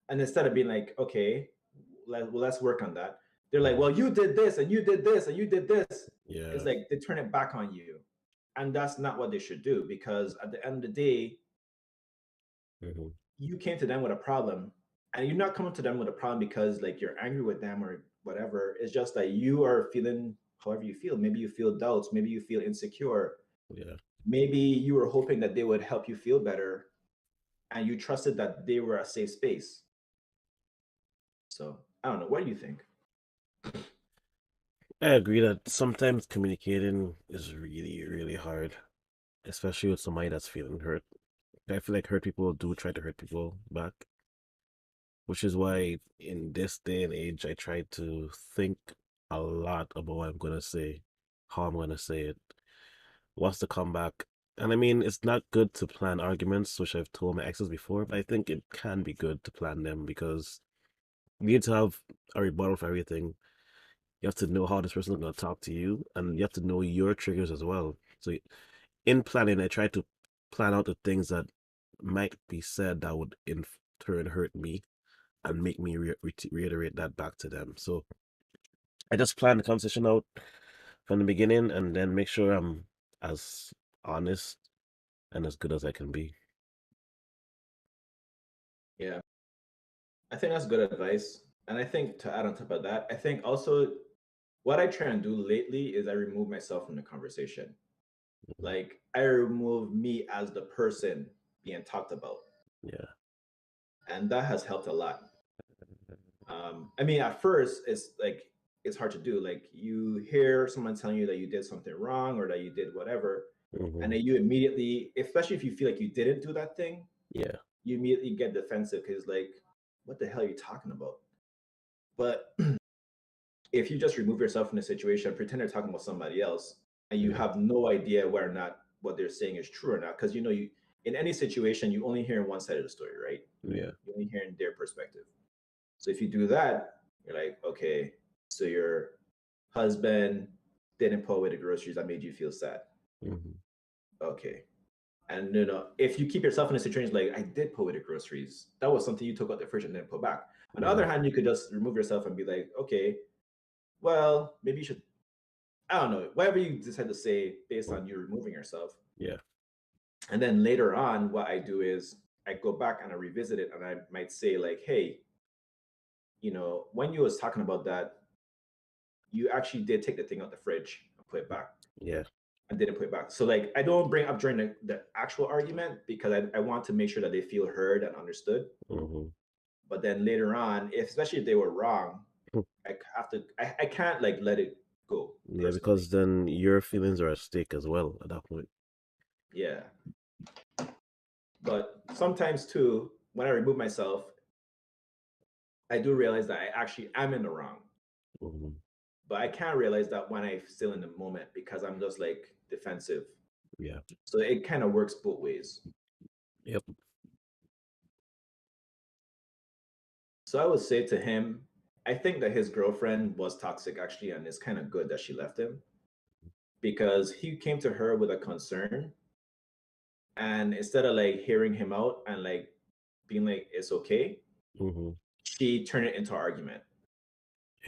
And instead of being like, okay, let's work on that. They're like, Mm, well, you did this and you did this and you did this. It's yeah. like they turn it back on you. And that's not what they should do because at the end of the day, Hmm. you came to them with a problem and you're not coming to them with a problem because like you're angry with them or whatever. It's just that you are feeling however you feel. Maybe you feel doubts, maybe you feel insecure. Yeah. Maybe you were hoping that they would help you feel better and you trusted that they were a safe space. So I don't know. What do you think? I agree that sometimes communicating is really, really hard, especially with somebody that's feeling hurt. I feel like hurt people do try to hurt people back, which is why in this day and age, I try to think a lot about what I'm gonna say, how I'm gonna say it, what's the comeback. And I mean, it's not good to plan arguments, which I've told my exes before, but I think it can be good to plan them because you need to have a rebuttal for everything. You have to know how this person is going to talk to you, and you have to know your triggers as well. So in planning, I try to plan out the things that might be said that would in turn hurt me and make me reiterate that back to them. So I just plan the conversation out from the beginning and then make sure I'm as honest and as good as I can be. Yeah, I think that's good advice. And I think to add on top of that, I think also what I try and do lately is I remove myself from the conversation. Like I remove me as the person being talked about, Yeah. and that has helped a lot. I mean, at first, it's like it's hard to do. Like you hear someone telling you that you did something wrong or that you did whatever, and Hmm. then you immediately, especially if you feel like you didn't do that thing, Yeah. you immediately get defensive because like, what the hell are you talking about? But if you just remove yourself from the situation, pretend you're talking about somebody else, and you Yeah. have no idea whether or not what they're saying is true or not, because you know you in any situation you only hear one side of the story, right? Yeah. You only hear in their perspective. So if you do that, you're like, okay, so your husband didn't pull away the groceries that made you feel sad. Hmm. Okay. And you know, if you keep yourself in a situation like I did pull away the groceries, that was something you took out the fridge and then put back. On the Yeah. other hand, you could just remove yourself and be like, okay, well, maybe you should, I don't know, whatever you decide to say based on you removing yourself. Yeah. And then later on, what I do is I go back and I revisit it and I might say, like, hey, you know, when you was talking about that, you actually did take the thing out the fridge and put it back Yeah. and didn't put it back. So like I don't bring up during the actual argument because I want to make sure that they feel heard and understood. Hmm. But then later on, if especially if they were wrong, I have to I can't like let it go Yeah, personally. because then your feelings are at stake as well at that point. Yeah. But sometimes too, when I remove myself, I do realize that I actually am in the wrong. Hmm. But I can't realize that when I'm still in the moment because I'm just like defensive. Yeah. So it kind of works both ways. Yep. So I would say to him, I think that his girlfriend was toxic actually, and it's kind of good that she left him because he came to her with a concern. And instead of like hearing him out and like being like, it's okay, Hmm. she turned it into argument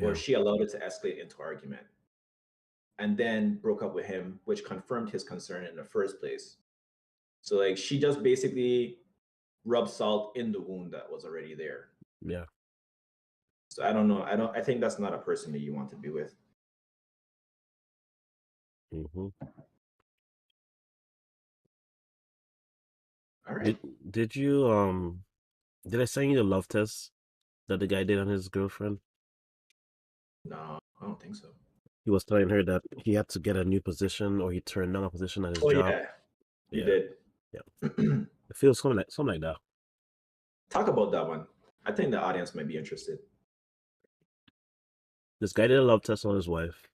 or Yeah. she allowed it to escalate into argument and then broke up with him, which confirmed his concern in the first place. So like she just basically rubbed salt in the wound that was already there. Yeah. So I don't know. I think that's not a person that you want to be with. Hmm. All right. Did did you did I send you the love test that the guy did on his girlfriend? No, I don't think so. He was telling her that he had to get a new position or he turned down a position at his Oh job. yeah, you Yeah. did. Yeah. It feels something like that. Talk about that one. I think the audience might be interested. This guy did a love test on his wife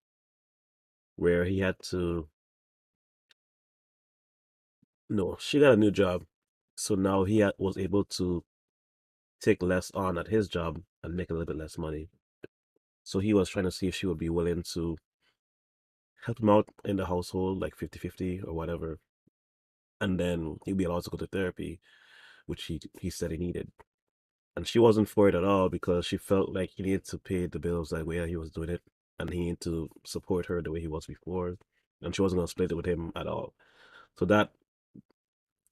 where he had to no, she got a new job. So now was able to take less on at his job and make a little bit less money. So he was trying to see if she would be willing to help him out in the household, like 50-50 or whatever. And then he'd be allowed to go to therapy, which he said he needed. And she wasn't for it at all because she felt like he needed to pay the bills like way he was doing it. And he needed to support her the way he was before. And she wasn't going to split it with him at all. So that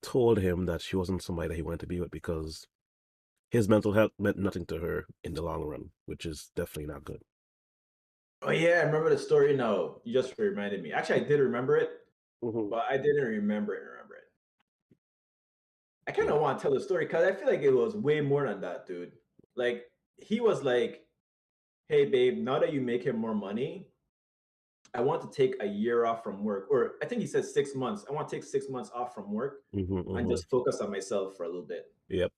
told him that she wasn't somebody that he wanted to be with because his mental health meant nothing to her in the long run, which is definitely not good. Oh yeah, I remember the story. No, you just reminded me. Actually, I did remember it, Hmm. but I didn't remember it. Remember it. I kind Yeah. of want to tell the story because I feel like it was way more than that, dude. Like he was like, "Hey, babe, now that you make him more money, I want to take a year off from work." Or I think he said 6 months. I want to take 6 months off from work Hmm. and Hmm. just focus on myself for a little bit. Yep.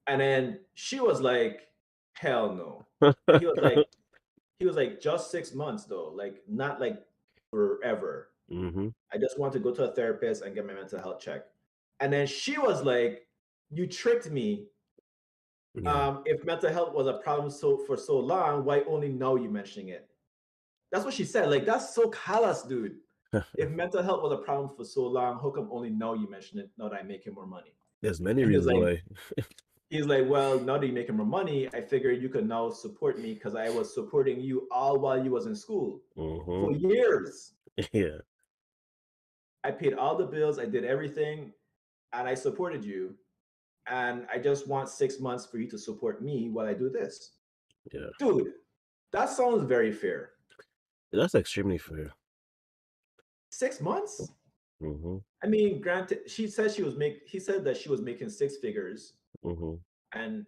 And then she was like, "Hell no." And he was like, "Just 6 months though, like not like forever. Hmm. I just want to go to a therapist and get my mental health checked." And then she was like, "You tricked me. Yeah. If mental health was a problem for so long, why only now you mentioning it?" That's what she said. Like that's so callous, dude. If mental health was a problem for so long, how come only now you mention it? Now that I'm making more money, There's many and reasons why. he's like, well, now that you're making more money, I figured you could now support me because I was supporting you all while you was in school Hmm. for years. Yeah. I paid all the bills, I did everything, and I supported you. And I just want 6 months for you to support me while I do this. Yeah. Dude, that sounds very fair. That's extremely fair. 6 months? Mm-hmm. I mean, granted, she said she was make. He said that she was making six figures, Mm-hmm. and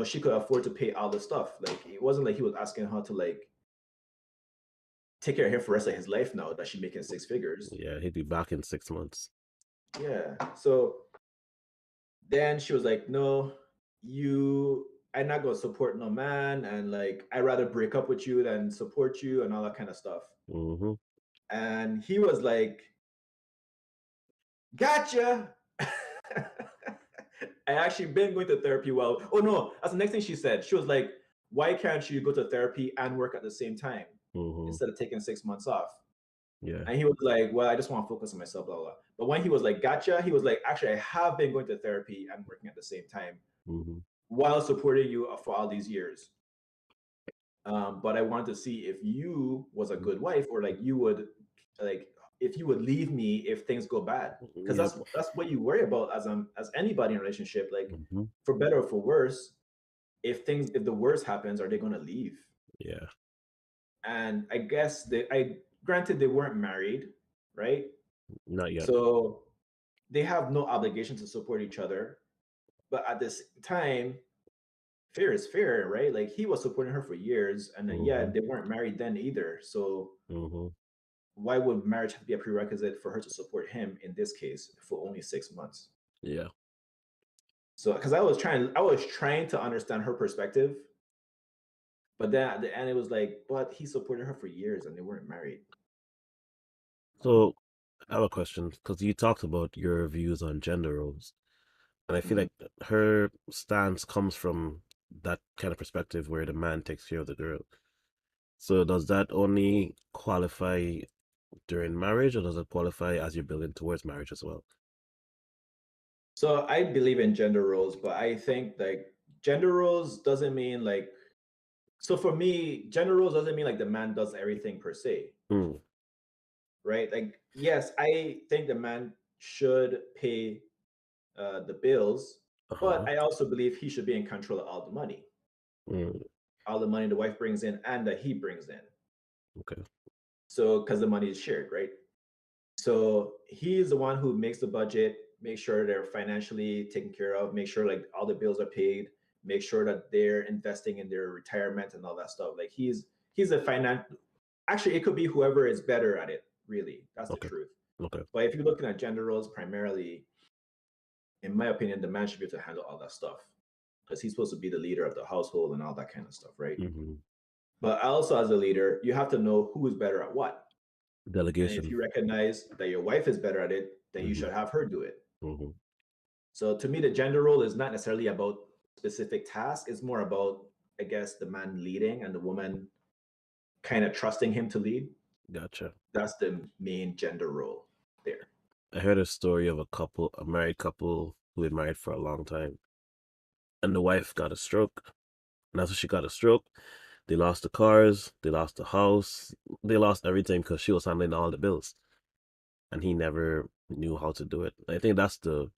she could afford to pay all the stuff. Like it wasn't like he was asking her to like take care of him for the rest of his life now that she's making six figures. Yeah, he'd be back in 6 months. Yeah. So then she was like, "No, I'm not gonna support no man, and like I'd rather break up with you than support you and all that kind of stuff." Mm-hmm. And he was like, "Gotcha." I actually been going to therapy. Well, oh no, that's the next thing she said. She was like, "Why can't you go to therapy and work at the same time Mm-hmm. instead of taking 6 months off?" Yeah. And he was like, "Well, I just want to focus on myself, blah, blah, blah." But when he was like, "Gotcha," he was like, "Actually, I have been going to therapy and working at the same time Mm-hmm. while supporting you for all these years. But I wanted to see if you was a good wife, or like you would, like, if you would leave me if things go bad, because Yep. that's what you worry about as anybody in a relationship. Like, Mm-hmm. for better or for worse, if the worst happens, are they going to leave?" Yeah. And I guess I granted they weren't married, right? Not yet. So they have no obligation to support each other. But at this time, fair is fair, right? Like he was supporting her for years, and yeah, Mm-hmm. they weren't married then either. So Mm-hmm. why would marriage have to be a prerequisite for her to support him in this case for only 6 months? Yeah. So because I was trying to understand her perspective, but then at the end it was like, but he supported her for years and they weren't married. So I have a question because you talked about your views on gender roles, and I feel Mhm. like her stance comes from that kind of perspective where the man takes care of the girl. So does that only qualify during marriage, or does it qualify as you're building towards marriage as well? So I believe in gender roles, but I think like gender roles doesn't mean like, so for me, gender roles doesn't mean like the man does everything per se, Mm. right? Like, yes, I think the man should pay the bills, but Uh-huh. I also believe he should be in control of Mm. all the money the wife brings in and that he brings in. Okay. So, because the money is shared, right? So he's the one who makes the budget, make sure they're financially taken care of, make sure like all the bills are paid, make sure that they're investing in their retirement and all that stuff. Like he's a finance. Actually, it could be whoever is better at it. Really, that's the Okay. truth. Okay. But if you're looking at gender roles primarily, in my opinion, the man should be able to handle all that stuff because he's supposed to be the leader of the household and all that kind of stuff, right? Mm-hmm. But also, as a leader, you have to know who is better at what. And if Delegation. you recognize that your wife is better at it, then you Mm-hmm. should have her do it. Mm-hmm. So to me, the gender role is not necessarily about specific tasks. It's more about, I guess, the man leading and the woman kind of trusting him to lead. Gotcha. That's the main gender role there. I heard a story of a married couple who had married for a long time, and the wife got a stroke. And after she got a stroke, they lost the cars, they lost the house, they lost everything because she was handling all the bills, and he never knew how to do it. I think that's the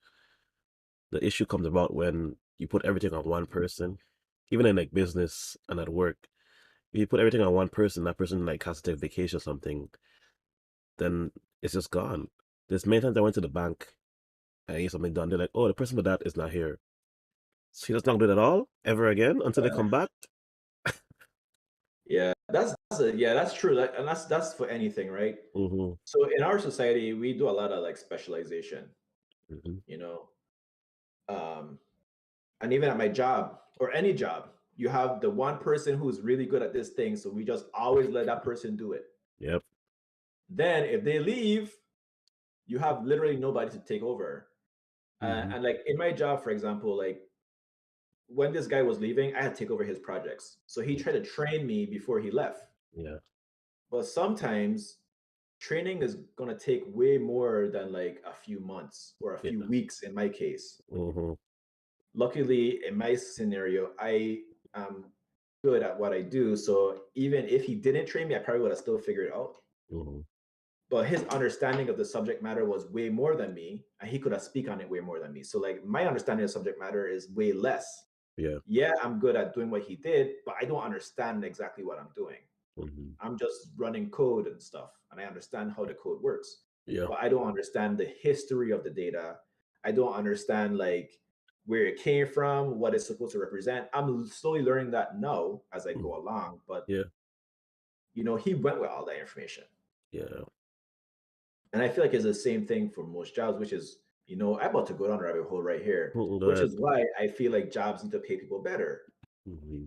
issue comes about when you put everything on one person, even in like business and at work. If you put everything on one person, that person like has to take vacation or something, then it's just gone. There's many times I went to the bank and I get something done. They're like, "Oh, the person for that is not here." So he does not do it at all ever again until they Uh, come back. yeah, yeah, that's true. And that's for anything, right? Mm-hmm. So in our society, we do a lot of like specialization, Mm-hmm. you know, um, and even at my job or any job, you have the one person who's really good at this thing, so we just always let that person do it. Yep. Then if they leave, you have literally nobody to take over. Mm-hmm. And like in my job, for example, like when this guy was leaving, I had to take over his projects. So he tried to train me before he left. Yeah. But sometimes training is going to take way more than like a few months or a few Yeah. weeks in my case. Mm-hmm. Luckily, in my scenario, I am good at what I do. So even if he didn't train me, I probably would have still figured it out. Mm-hmm. But his understanding of the subject matter was way more than me, and he could have speak on it way more than me. So like my understanding of subject matter is way less. Yeah. Yeah, I'm good at doing what he did, but I don't understand exactly what I'm doing. Mm-hmm. I'm just running code and stuff, and I understand how the code works, Yeah. but I don't understand the history of the data. I don't understand like where it came from, what it's supposed to represent. I'm slowly learning that now as I Mm. go along, but Yeah. he went with all that information. Yeah. And I feel like it's the same thing for most jobs, which is, I'm about to go down a rabbit hole right here, Go which ahead. is why I feel like jobs need to pay people better. Mm-hmm.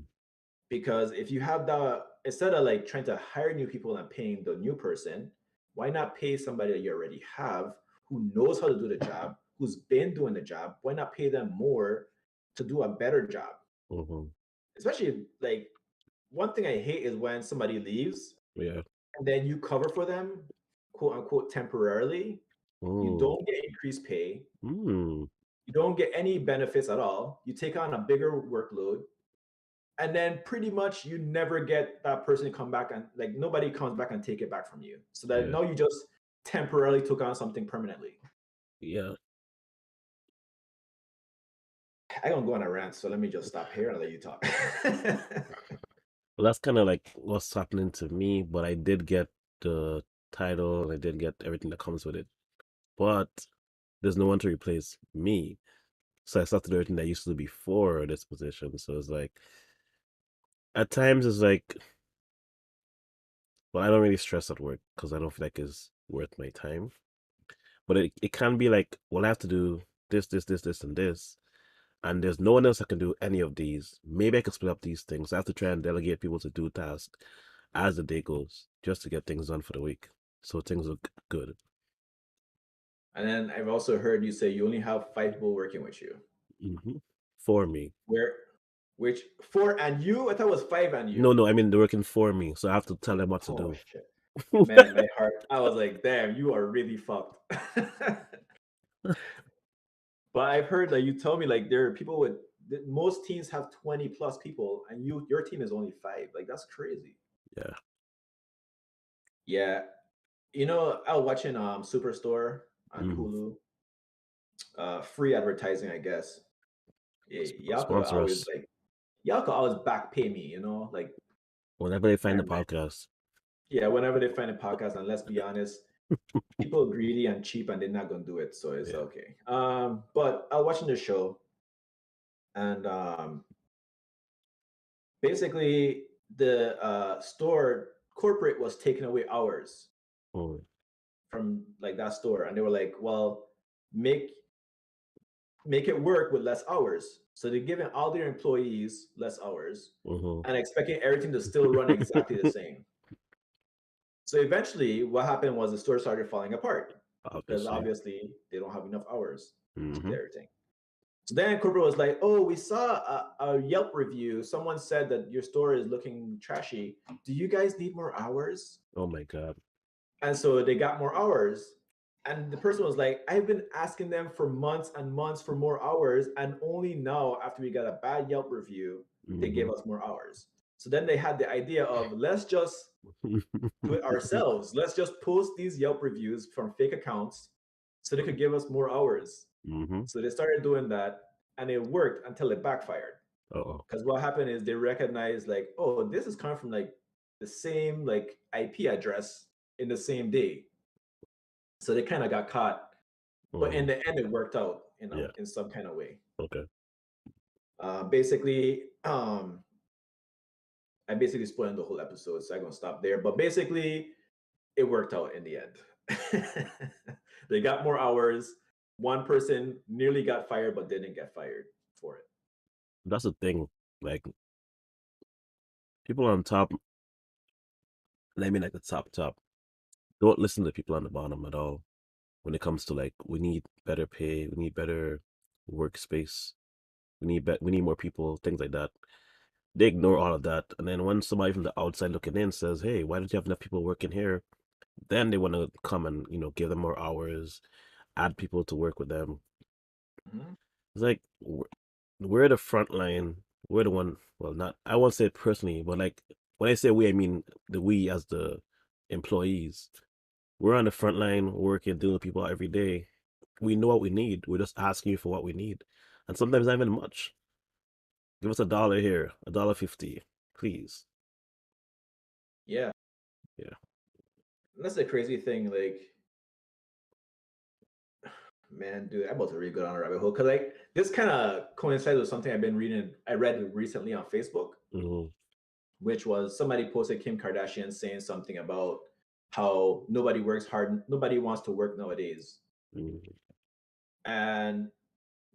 Because if you have the, instead of like trying to hire new people and paying the new person, why not pay somebody that you already have who knows how to do the job, who's been doing the job? Why not pay them more to do a better job? Mm-hmm. Especially like one thing I hate is when somebody leaves Yeah. and then you cover for them, quote unquote, temporarily. You Mm. don't get increased pay. Mm. You don't get any benefits at all. You take on a bigger workload. And then pretty much you never get that person to come back, and like nobody comes back and take it back from you. So that Yeah. now you just temporarily took on something permanently. Yeah. I don't go on a rant, so let me just stop here and let you talk. Well, that's kind of like what's happening to me, but I did get the title and I did get everything that comes with it. But there's no one to replace me. So I started everything that I used to do before this position. So it's like at times it's like, well, I don't really stress at work because I don't feel like it's worth my time. But it can be like, well, I have to do this, and this. And there's no one else that can do any of these. Maybe I could split up these things. I have to try and delegate people to do tasks as the day goes, just to get things done for the week. So things look good. And then I've also heard you say you only have 5 people working with you. Hmm. For me. Where, which four and you? I thought it was five and No, you. no, I mean they're working for me, so I have to tell them what to Oh do. shit, man, my heart. I was like, damn, you are really fucked. But I've heard that you told me like there are people with most teams have 20 plus people, and your team is only 5. Like that's crazy. Yeah. Yeah, I was watching Superstore on Mm. Hulu. Free advertising, I guess. Yeah, Sponsor us y'all could always back pay me. Like whenever they find the never mind. podcast. Yeah, whenever they find a podcast, and let's be honest, people are greedy and cheap, and they're not gonna do it, so it's Yeah. okay. But I was watching the show, and basically the store corporate was taking away hours Mm. from like that store, and they were like, well, make make it work with less hours. So they're giving all their employees less hours Mm-hmm. and expecting everything to still run exactly the same. So eventually what happened was the store started falling apart because Obviously. obviously they don't have enough hours to Mm-hmm. do everything. So then corporate was like, oh, we saw a Yelp review. Someone said that your store is looking trashy. Do you guys need more hours? Oh my God. And so they got more hours. And the person was like, I've been asking them for months and months for more hours. And only now, after we got a bad Yelp review, they Mm-hmm. gave us more hours. So then they had the idea of let's just do it ourselves. Let's just post these Yelp reviews from fake accounts so they could give us more hours. Mm-hmm. So they started doing that and it worked until it backfired. Uh-oh. Because what happened is they recognized like, oh, this is coming from like the same like IP address in the same day. So they kind of got caught. But in Mm-hmm. the end it worked out, Yeah. in some kind of way. Okay. Basically, I basically spoiled the whole episode, so I'm gonna stop there. But basically, it worked out in the end. They got more hours. One person nearly got fired, but didn't get fired for it. That's the thing. Like people on top, I mean like the top, don't listen to people on the bottom at all when it comes to like we need better pay, we need better workspace, we need more people, things like that. They ignore all of that, and then when somebody from the outside looking in says, "Hey, why don't you have enough people working here?" Then they want to come and give them more hours, add people to work with them. Mhm. It's like we're the front line. We're the one. Well, not I won't say it personally, but like when I say we, I mean the we as the employees. We're on the front line working, dealing with people every day. We know what we need. We're just asking you for what we need, and sometimes not even much. Give us $1 here, $1.50, please. Yeah, that's the crazy thing. Like, man, dude, I'm about to really go down a rabbit hole because like this kind of coincides with something I've been reading. I read recently on Facebook, Mm-hmm. which was somebody posted Kim Kardashian saying something about how nobody works hard, nobody wants to work nowadays, Mm-hmm. and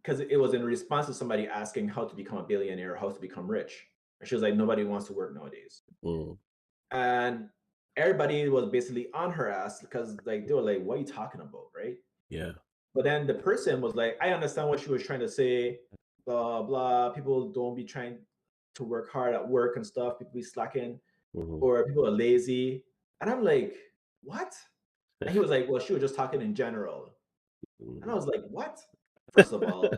because it was in response to somebody asking how to become a billionaire or how to become rich, and she was like, nobody wants to work nowadays, Mm-hmm. and everybody was basically on her ass because like they were like, what are you talking about, right? Yeah. But then the person was like, I understand what she was trying to say, blah, blah. People don't be trying to work hard at work and stuff. People be slacking Mm-hmm. or people are lazy. And I'm like, what? And he was like, well, she was just talking in general. And I was like, what? First of all,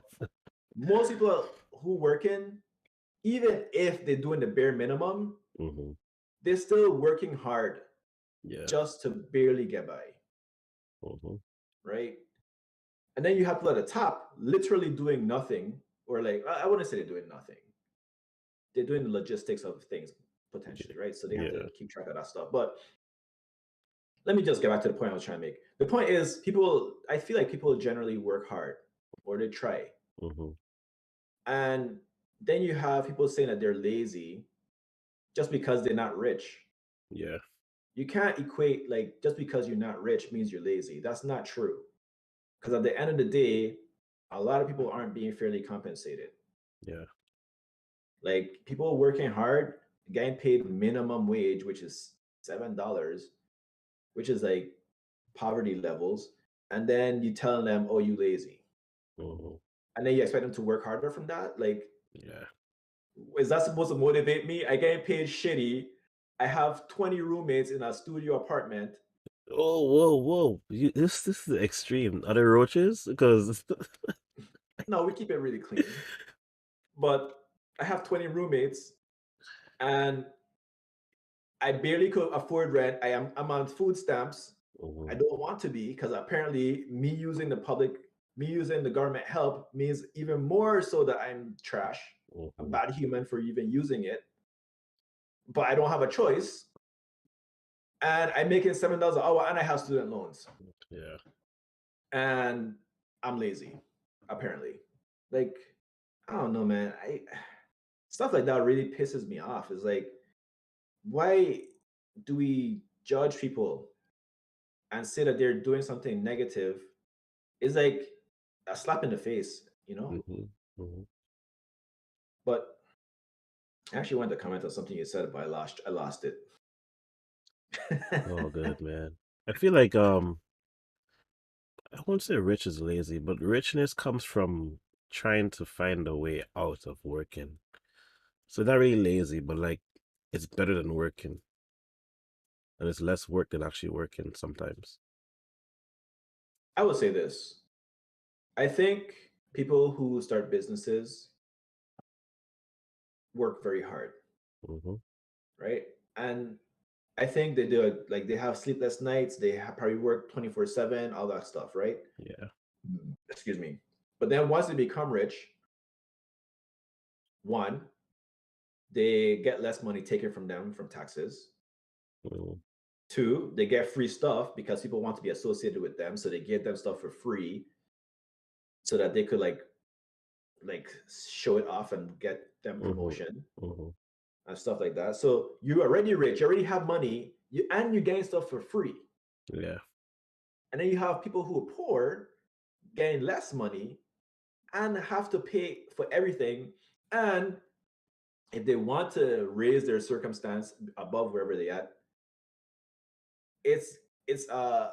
most people who working, even if they're doing the bare minimum, Mm-hmm. they're still working hard Yeah. just to barely get by, Mm-hmm. right? And then you have people at the top literally doing nothing, or like I wouldn't say they're doing nothing. They're doing the logistics of things potentially, right? So they have to Yeah. keep track of that stuff. But let me just get back to the point I was trying to make. The point is, people. I feel like people generally work hard, or they try, Mm-hmm. and then you have people saying that they're lazy just because they're not rich. Yeah. You can't equate like just because you're not rich means you're lazy. That's not true. Because at the end of the day, a lot of people aren't being fairly compensated. Yeah. Like people working hard, getting paid minimum wage, which is $7, which is like poverty levels, and then you telling them, "Oh, you lazy," Mm-hmm. and then you expect them to work harder from that. Like, Yeah. is that supposed to motivate me? I getting paid shitty. I have 20 roommates in a studio apartment. Oh, whoa, whoa. This is extreme. Are there roaches? Because No, we keep it really clean, but I have 20 roommates, and I barely could afford rent. I'm on food stamps. I Mhm, don't want to be because apparently me using the government help means even more so that I'm trash, a mhm, bad human for even using it. But I don't have a choice, and I'm making $7 an hour, and I have student loans, yeah. and I'm lazy, apparently. Like I don't know, man. I stuff like that really pisses me off. Is like, why do we judge people and say that they're doing something negative is like a slap in the face, you know? Mhm, mhm. But I actually wanted to comment on something you said, but I lost it. Oh, good man. I feel like I won't say rich is lazy, but richness comes from trying to find a way out of working. So not really lazy, but like it's better than working, and it's less work than actually working sometimes. I would say this. I think people who start businesses work very hard, Mm-hmm. right? And I think they do it like they have sleepless nights, probably work 24/7, all that stuff, right? Yeah. Excuse me. But then once they become rich, one, they get less money taken from them from taxes. Mm-hmm. Two, they get free stuff because people want to be associated with them, so they give them stuff for free so that they could like show it off and get them Mm-hmm. promotion Mm-hmm. and stuff like that. So you're already rich, you already have money, you're getting stuff for free. Yeah. And then you have people who are poor getting less money and have to pay for everything. And if they want to raise their circumstance above wherever they at, it's it's uh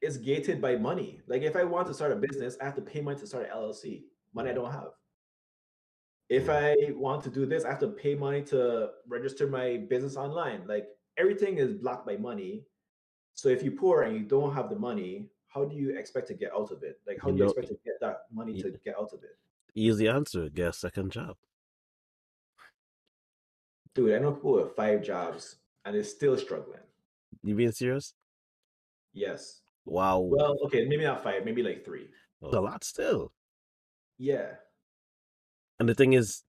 it's gated by money. Like if I want to start a business, I have to pay money to start an LLC. Money I Yeah. don't have. If Mm. I want to do this, I have to pay money to register my business online. Like everything is blocked by money. So if you're poor and you don't have the money, how do you expect to get out of it? Like how You do you know, expect to get that money e- to get out of it? easy answer. Get a second job. Dude, I know people with 5 jobs and they're still struggling. You being serious? Yes. Wow. Well, okay, maybe not five, maybe like three. A lot still. Yeah. And the thing is,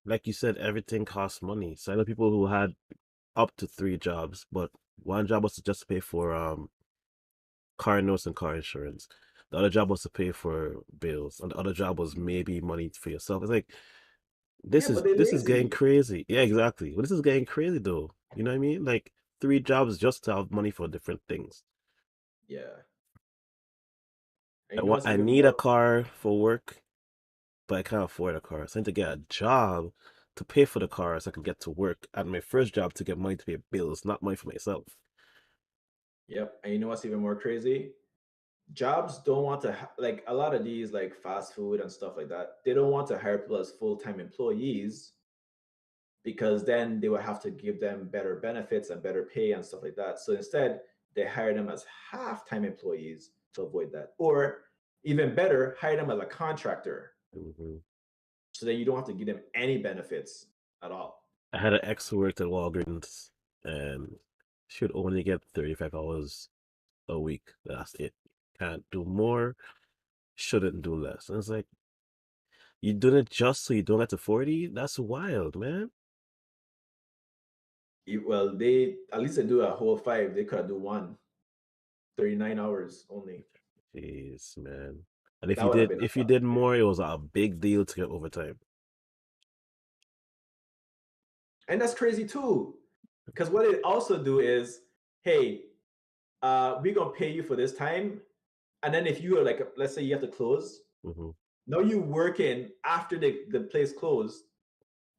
like you said, everything costs money. So I know people who had up to three jobs, but One job was to just pay for car notes and car insurance. The other job was to pay for bills, and the other job was maybe money for yourself. It's like Yeah, but they're this is getting lazy. crazy. Yeah, exactly. But this is getting crazy though. You know what I mean? Like three jobs just to have money for different things. Yeah. And you know what's I even need a more? car for work, but I can't afford a car. So I need to get a job to pay for the car so I can get to work at my first job to get money to pay bills, not money for myself. Yep. And you know what's even more crazy? Jobs don't want to like a lot of these like fast food and stuff like that. They don't want to hire people as full-time employees because then they will have to give them better benefits and better pay and stuff like that. So instead, they hire them as half-time employees to avoid that. Or even better, hire them as a contractor. Hmm. So then you don't have to give them any benefits at all. I had an ex who worked at Walgreens and she would only get 35 hours a week. That's it. Can't do more, shouldn't do less. And it's like, you doing it just so you don't get to 40? That's wild, man. Well, they at least they do a whole five. They could do 39 hours only. Jeez, man. And That would have been if a you lot. did more, it was a big deal to get overtime. And that's crazy too. Because what it also do is, hey, we're gonna pay you for this time. And then if you are like, let's say you have to close, Hmm. now you working after the place closed.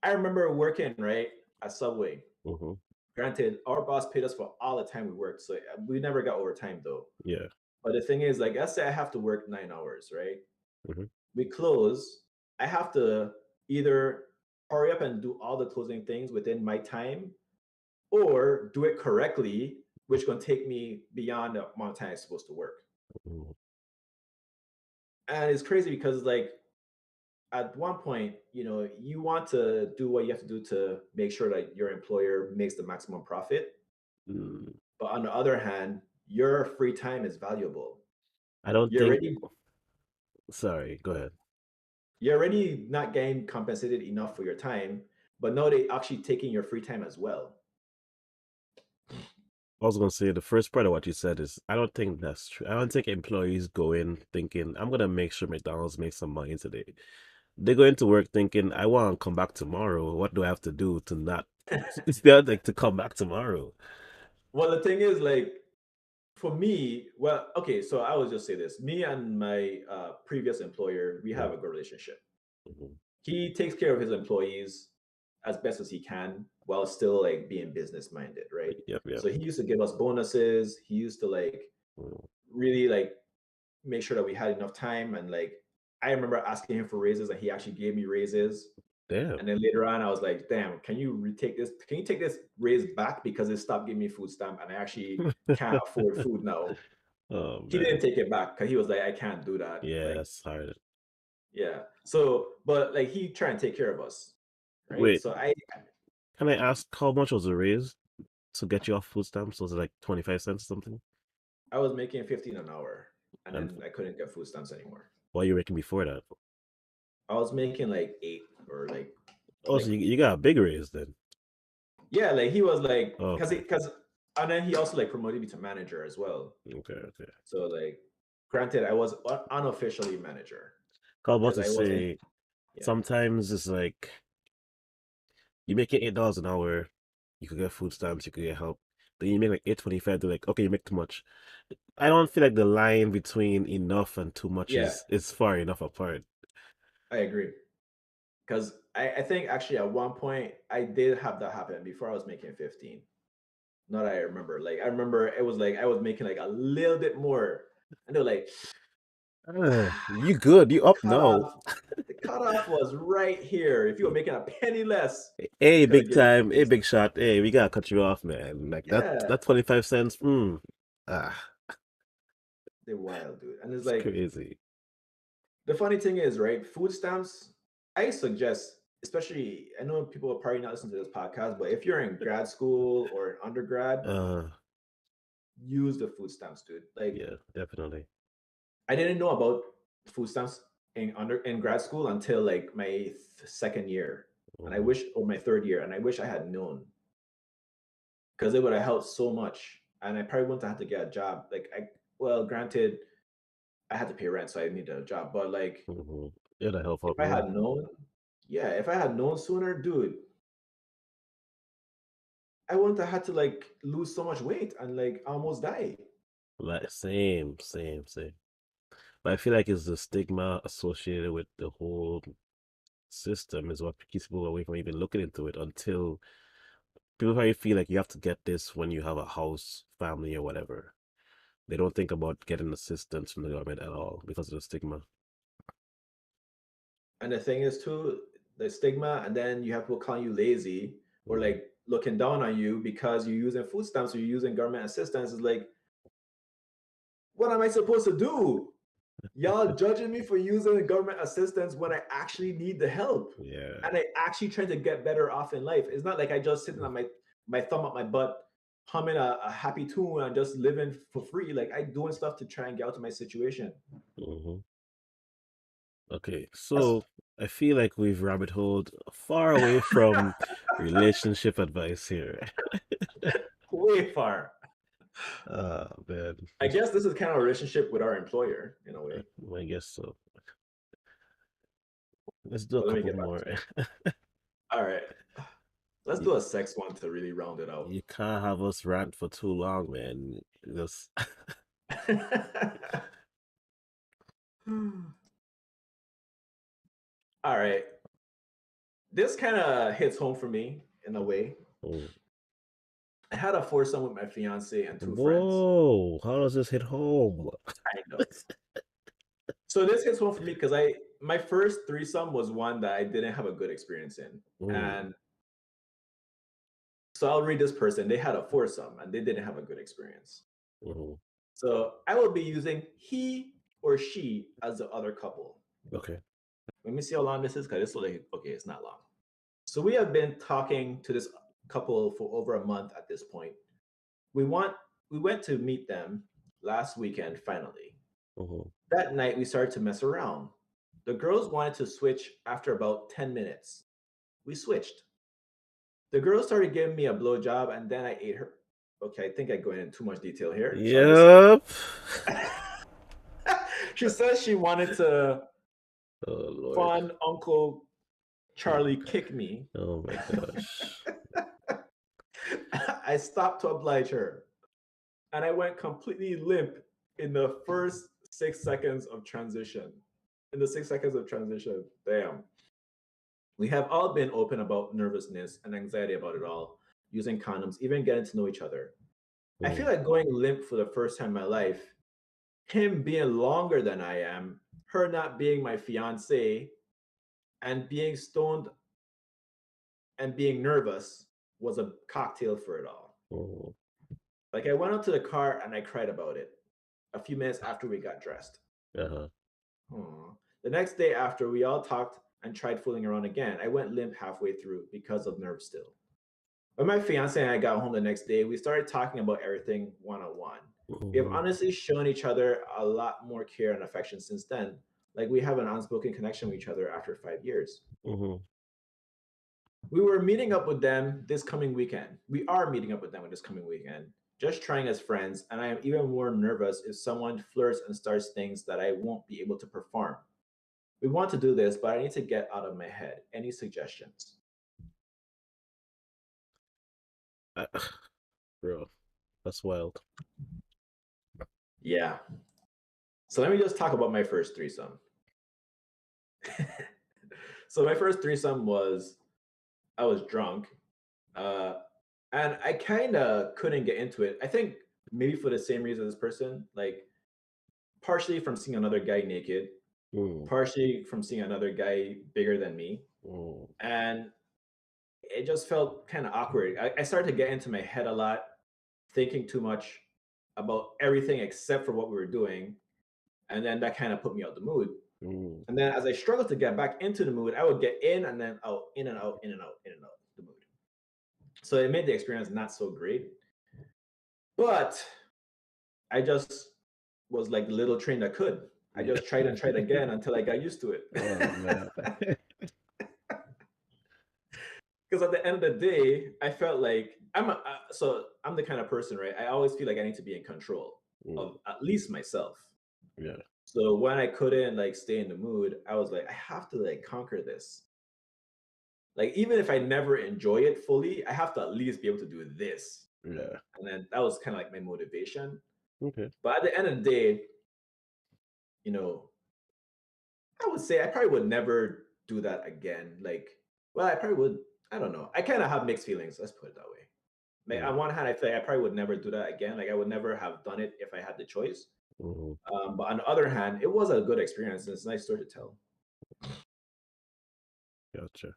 I remember working right at Subway. Hmm. Granted, our boss paid us for all the time we worked, so we never got overtime though. Yeah. But the thing is, like, let's say I have to work 9 hours, right? Hmm. We close. I have to either hurry up and do all the closing things within my time, or do it correctly, which gonna take me beyond the amount of time I'm supposed to work. Hmm. And it's crazy because like at one point, you want to do what you have to do to make sure that your employer makes the maximum profit. Mm. But on the other hand, your free time is valuable. I don't You're think, already sorry, go ahead. you're already not getting compensated enough for your time, but now they actually taking your free time as well. I was gonna say the first part of what you said is I don't think that's true. I don't think employees go in thinking I'm gonna make sure McDonald's makes some money today. They go into work thinking I want to come back tomorrow. What do I have to do to not? It's the other like to come back tomorrow. Well, the thing is, like, for me, well, okay, so I will just say this. Me and my previous employer, we have a good relationship. Mm-hmm. He takes care of his employees as best as he can while still like being business minded, right? Yep, yep. So he used to give us bonuses. He used to like Mm. really like make sure that we had enough time. And like I remember asking him for raises and he actually gave me raises. Damn. And then later on, I was like, damn, can you retake this? Can you take this raise back because it stopped giving me food stamp and I actually can't afford food now? Oh He didn't man. take it back because he was like, I can't do that. Yeah, Like, that's hard. yeah. So, but like he tried to take care of us, right? Wait, So I can I ask how much was the raise to get you off food stamps? Was it like 25 cents or something? I was making 15 an hour and And then I couldn't get food stamps anymore. what you making before that? I was making like eight or Oh, so like you got a big raise then. yeah, like he was like Oh, okay. because and then he also like promoted me to manager as well. Okay, okay. So like granted I was unofficially manager I was about because to I wasn't say yeah. sometimes it's like you make it $8 an hour, you could get food stamps, you could get help. Then you make like 8.25, they're like, okay, you make too much. I don't feel like the line between enough and too much Yeah, is far enough apart. I agree. Because I think actually at one point I did have that happen before I was making 15. Not that I remember. Like I remember it was like I was making like a little bit more. And they're like, You good? You the up now? cutoff, the cutoff was right here. If you were making a penny less, Hey, gotta big give me time. Hey, 15 big cents. shot. Hey, we gotta cut you off, man. Like Yeah, that 25 cents. Ah, they're wild, dude. And it's it's like crazy. the funny thing is, right? Food stamps, I suggest, especially I know people are probably not listening to this podcast, but if you're in grad school or an undergrad, Uh, use the food stamps, dude. Like yeah, definitely. I didn't know about food stamps in grad school until like my second year, and I Hmm. wish or my third year, and I wish I had known. because it would have helped so much. And I probably wouldn't have had to get a job. Well, granted, I had to pay rent, so I needed a job. But like, Mm-hmm. It'll help if out I more. had known, yeah, if I had known sooner, dude, I wouldn't have had to like lose so much weight and like almost die. Like same. But I feel like it's the stigma associated with the whole system is what keeps people away from even looking into it until people probably feel like you have to get this when you have a house, family, or whatever. They don't think about getting assistance from the government at all because of the stigma. And the thing is too, the stigma, and then you have people calling you lazy or Mm. like looking down on you because you're using food stamps or you're using government assistance. Is like, what am I supposed to do? Y'all judging me for using government assistance when I actually need the help Yeah. and I actually trying to get better off in life. It's not like I just sitting on my thumb up my butt, humming a happy tune and just living for free. Like I doing stuff to try and get out of my situation. Hmm. Okay, That's so I feel like we've rabbit holed far away from relationship advice here. way far. Man, I guess this is kind of a relationship with our employer in a way. I guess so. Let's do a But let me couple get back more. to it. All right. Let's You, do a sex one to really round it out. you can't have us rant for too long, man. Just All right. This kind of hits home for me in a way. Mm. I had a foursome with my fiance and two friends. Whoa, how does this hit home? Kind of. So this hits home for me because my first threesome was one that I didn't have a good experience in. Mm, And so I'll read this person. They had a foursome and they didn't have a good experience. mhm. So I will be using he or she as the other couple. Okay. Let me see how long this is because this will like, okay, it's not long. So we have been talking to this couple for over a month at this point. We want we went to meet them last weekend finally. Mhm. That night we started to mess around. The girls wanted to switch after about 10 minutes. We switched. The girl started giving me a blowjob and then I ate her. Okay, I think I go into too much detail here. So I'll just say Yep. she says she wanted to Oh Lord. fond Uncle Charlie kick me. Oh my gosh. I stopped to oblige her and I went completely limp in the first 6 seconds of transition. In the 6 seconds of transition, damn. We have all been open about nervousness and anxiety about it all, using condoms, even getting to know each other. I feel Mm, like going limp for the first time in my life, him being longer than I am, her not being my fiance, and being stoned and being nervous was a cocktail for it all. mm, Like I went up to the car and I cried about it a few minutes after we got dressed. uh-huh. Aw. The next day after we all talked and tried fooling around again, I went limp halfway through because of nerves still. When my fiance and I got home the next day, we started talking about everything one on one. We have Mhm. honestly shown each other a lot more care and affection since then. Like we have an unspoken connection with each other after 5 years. Mhm. We were meeting up with them this coming weekend. We are meeting up with them this coming weekend, just trying as friends, and I am even more nervous if someone flirts and starts things that I won't be able to perform. We want to do this, but I need to get out of my head. Any suggestions? Uh, Bro, that's wild. Yeah. So let me just talk about my first threesome. So my first threesome was I was drunk, uh, and I kind of couldn't get into it. I think maybe for the same reason as this person, like partially from seeing another guy naked, Mm, partially from seeing another guy bigger than me, mm, and it just felt kind of awkward. I started to get into my head a lot, thinking too much about everything except for what we were doing, and then that kind of put me out the mood. mm. And then as I struggled to get back into the mood, I would get in and then out, in and out, in and out, in and out the mood. So it made the experience not so great. But I just was like the little train that could. I Yeah. just tried and tried again until I got used to it. Oh man. Because at the end of the day, I felt like so I'm the kind of person, right? I always feel like I need to be in control Mm, of at least myself. yeah, So when I couldn't like stay in the mood, I was like, I have to like conquer this. Like even if I never enjoy it fully, I have to at least be able to do this. yeah. And then that was kind of like my motivation. Okay. But at the end of the day, you know, I would say I probably would never do that again. Like, well, I probably would. I don't know. I kind of have mixed feelings. Let's put it that way. Like Mm, on one hand, I feel like I probably would never do that again. Like I would never have done it if I had the choice. mm-hmm. But on the other hand, it was a good experience. And it's a nice story to tell. Gotcha.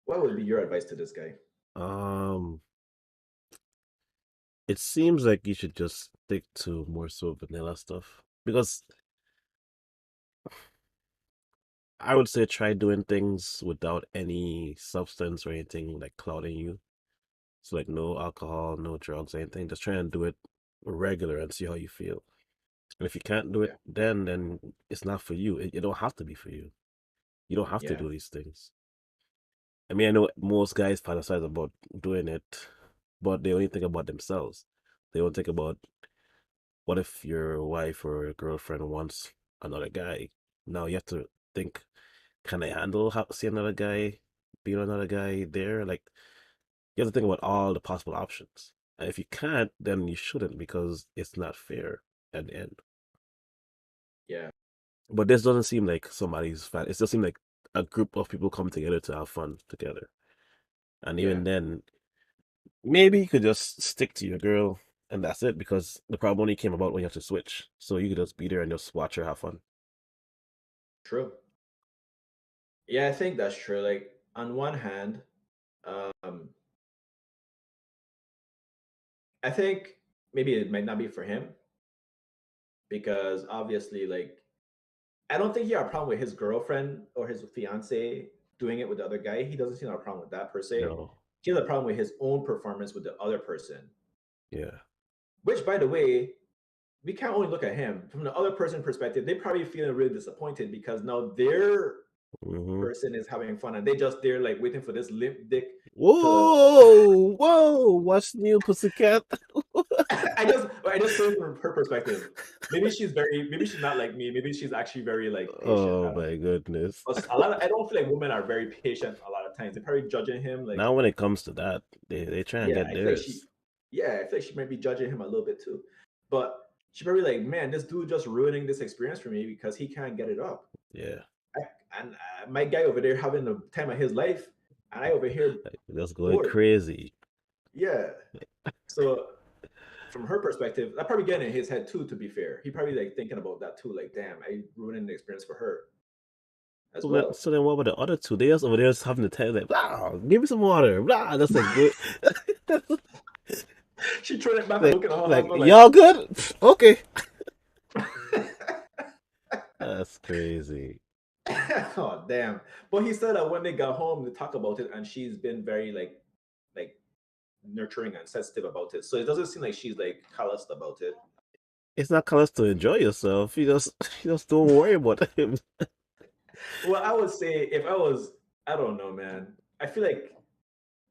What would be your advice to this guy? Um, it seems like you should just stick to more so vanilla stuff because I would say try doing things without any substance or anything like clouding you. So like no alcohol, no drugs, anything. Just try and do it regular and see how you feel. And if you can't do it, Yeah, then it's not for you. It don't have to be for you. You don't have to yeah, do these things. I mean, I know most guys fantasize about doing it, but they only think about themselves. They don't think about what if your wife or your girlfriend wants another guy. Now you have to think, can I handle seeing another guy, being another guy there? Like you have to think about all the possible options. And if you can't, then you shouldn't because it's not fair at the end. yeah, But this doesn't seem like somebody's fan. It just seems like a group of people come together to have fun together. And yeah. even then, maybe you could just stick to your girl and that's it because the problem only came about when you have to switch. So you could just be there and just watch her have fun. True. Yeah, I think that's true. Like on one hand, um, I think maybe it might not be for him because obviously, like, I don't think he had a problem with his girlfriend or his fiance doing it with the other guy. He doesn't seem to have a problem with that per se. No. He has a problem with his own performance with the other person. Yeah. Which, by the way, we can't only look at him from the other person perspective. They probably feeling really disappointed because now their Hmm. person is having fun and they just they're like waiting for this limp dick to Whoa, whoa! What's new, pussycat? I just say from her perspective. Maybe she's not like me. Maybe she's actually very like patient. I Oh don't my know. goodness! A lot of, I don't feel like women are very patient a lot of times. They're probably judging him like, Now when it comes to that, they try and yeah, get I feel like she theirs. yeah, I feel like she might be judging him a little bit too. But she probably like, man, this dude just ruining this experience for me because he can't get it up. Yeah, I, and my guy over there having the time of his life, and I over here like, just going bored. crazy. Yeah. So from her perspective, that probably getting in his head too. To be fair, he probably like thinking about that too. Like, damn, I ruining the experience for her as well. So then what about the other two? They just over there just having the time like, blah, give me some water, blah. That's like good. She turned it back and looking at her Like husband like, y'all good? Okay. That's crazy. oh damn. But he said that when they got home, they talk about it, and she's been very like nurturing and sensitive about it. So it doesn't seem like she's like calloused about it. It's not colors to enjoy yourself. You just you just don't worry about him. Well, I would say if I was, I don't know, man. I feel like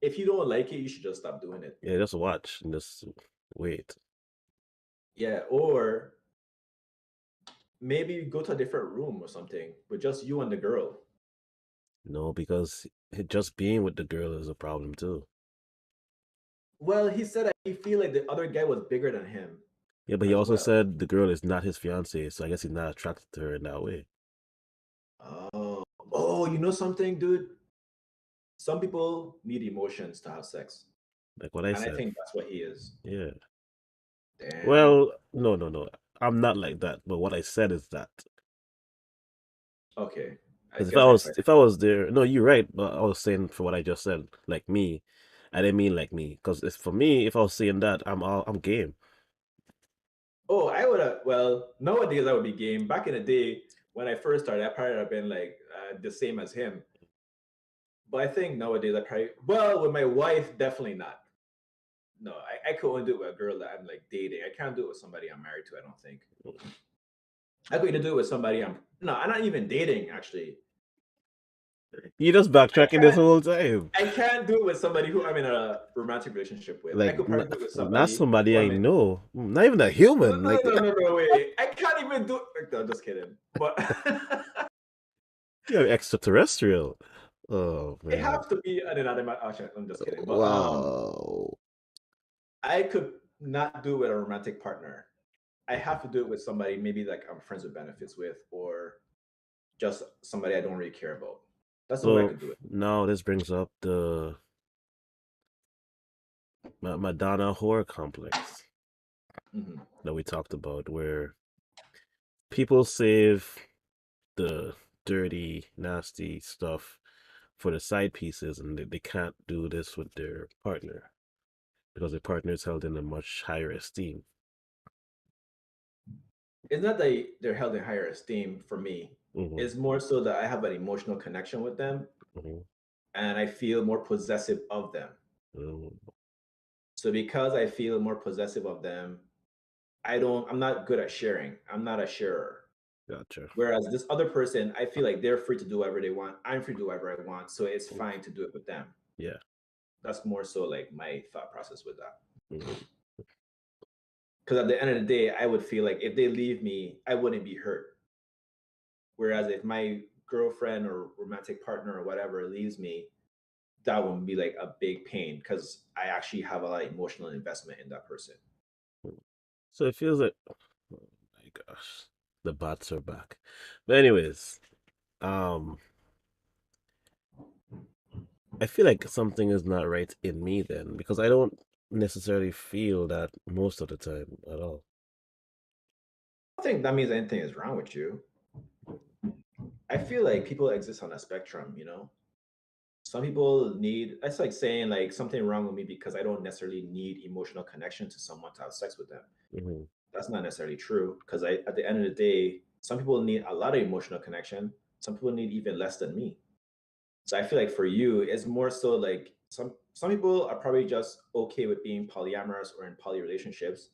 if you don't like it, you should just stop doing it. Yeah, just watch and just wait. Yeah, or maybe go to a different room or something with just you and the girl. No, because just being with the girl is a problem too. Well, he said that he feel like the other guy was bigger than him Yeah, but he as also well. said the girl is not his fiance, so I guess he's not attracted to her in that way. Oh, you know something, dude? Some people need emotions to have sex, Like what I and I said. think that's what he is. Yeah. Damn. Well, no. I'm not like that. But what I said is that Okay, I because guess I probably. if I was there, no, you're right. But I was saying for what I just said, like me, I didn't mean like me. Because it's for me. If I was saying that, I'm game. Oh, I would have. Well, nowadays I would be game. Back in the day when I first started, I probably would have been like the same as him. But I think nowadays I probably. Well, with my wife, definitely not. No, I could only do it with a girl that I'm like dating. I can't do it with somebody I'm married to. I don't think. I could either do it with somebody I'm. No, I'm not even dating actually. You just I backtracking this can't whole time. I can't do it with somebody who I'm in a romantic relationship with. I Like could probably do it with not somebody somebody who I I'm in. know, not even a No, human. no, Like no, no, no, wait. I can't even do. No, just kidding. But you're extraterrestrial. Oh it man. have to be an inanimate object. I'm just kidding. But Wow. I could not do it with a romantic partner. I have to do it with somebody maybe like I'm friends with benefits with, or just somebody I don't really care about. That's the only way I So could do it. now this brings up the Madonna horror complex Mhm. that we talked about, where people save the dirty, nasty stuff for the side pieces, and they can't do this with their partner because their partner is held in a much higher esteem. It's not that they're held in higher esteem for me. Hmm. It's more so that I have an emotional connection with them Hmm. and I feel more possessive of them. Hmm. So because I feel more possessive of them, I'm not good at sharing. I'm not a sharer. Gotcha. Whereas this other person, I feel like they're free to do whatever they want. I'm free to do whatever I want. So it's fine to do it with them. Yeah. That's more so like my thought process with that. Hmm. Because at the end of the day, I would feel like if they leave me, I wouldn't be hurt. Whereas if my girlfriend or romantic partner or whatever leaves me, that would be like a big pain because I actually have a lot of emotional investment in that person. So it feels like, oh my gosh, the bots are back. But anyways, um, I feel like something is not right in me then because I don't necessarily feel that most of the time at all. I don't think that means anything is wrong with you. I feel like people exist on a spectrum, you know? Some people need, that's like saying like something wrong with me because I don't necessarily need emotional connection to someone to have sex with them. Hmm. That's not necessarily true because at the end of the day, some people need a lot of emotional connection. Some people need even less than me. So I feel like for you, it's more so like some people are probably just okay with being polyamorous or in poly relationships,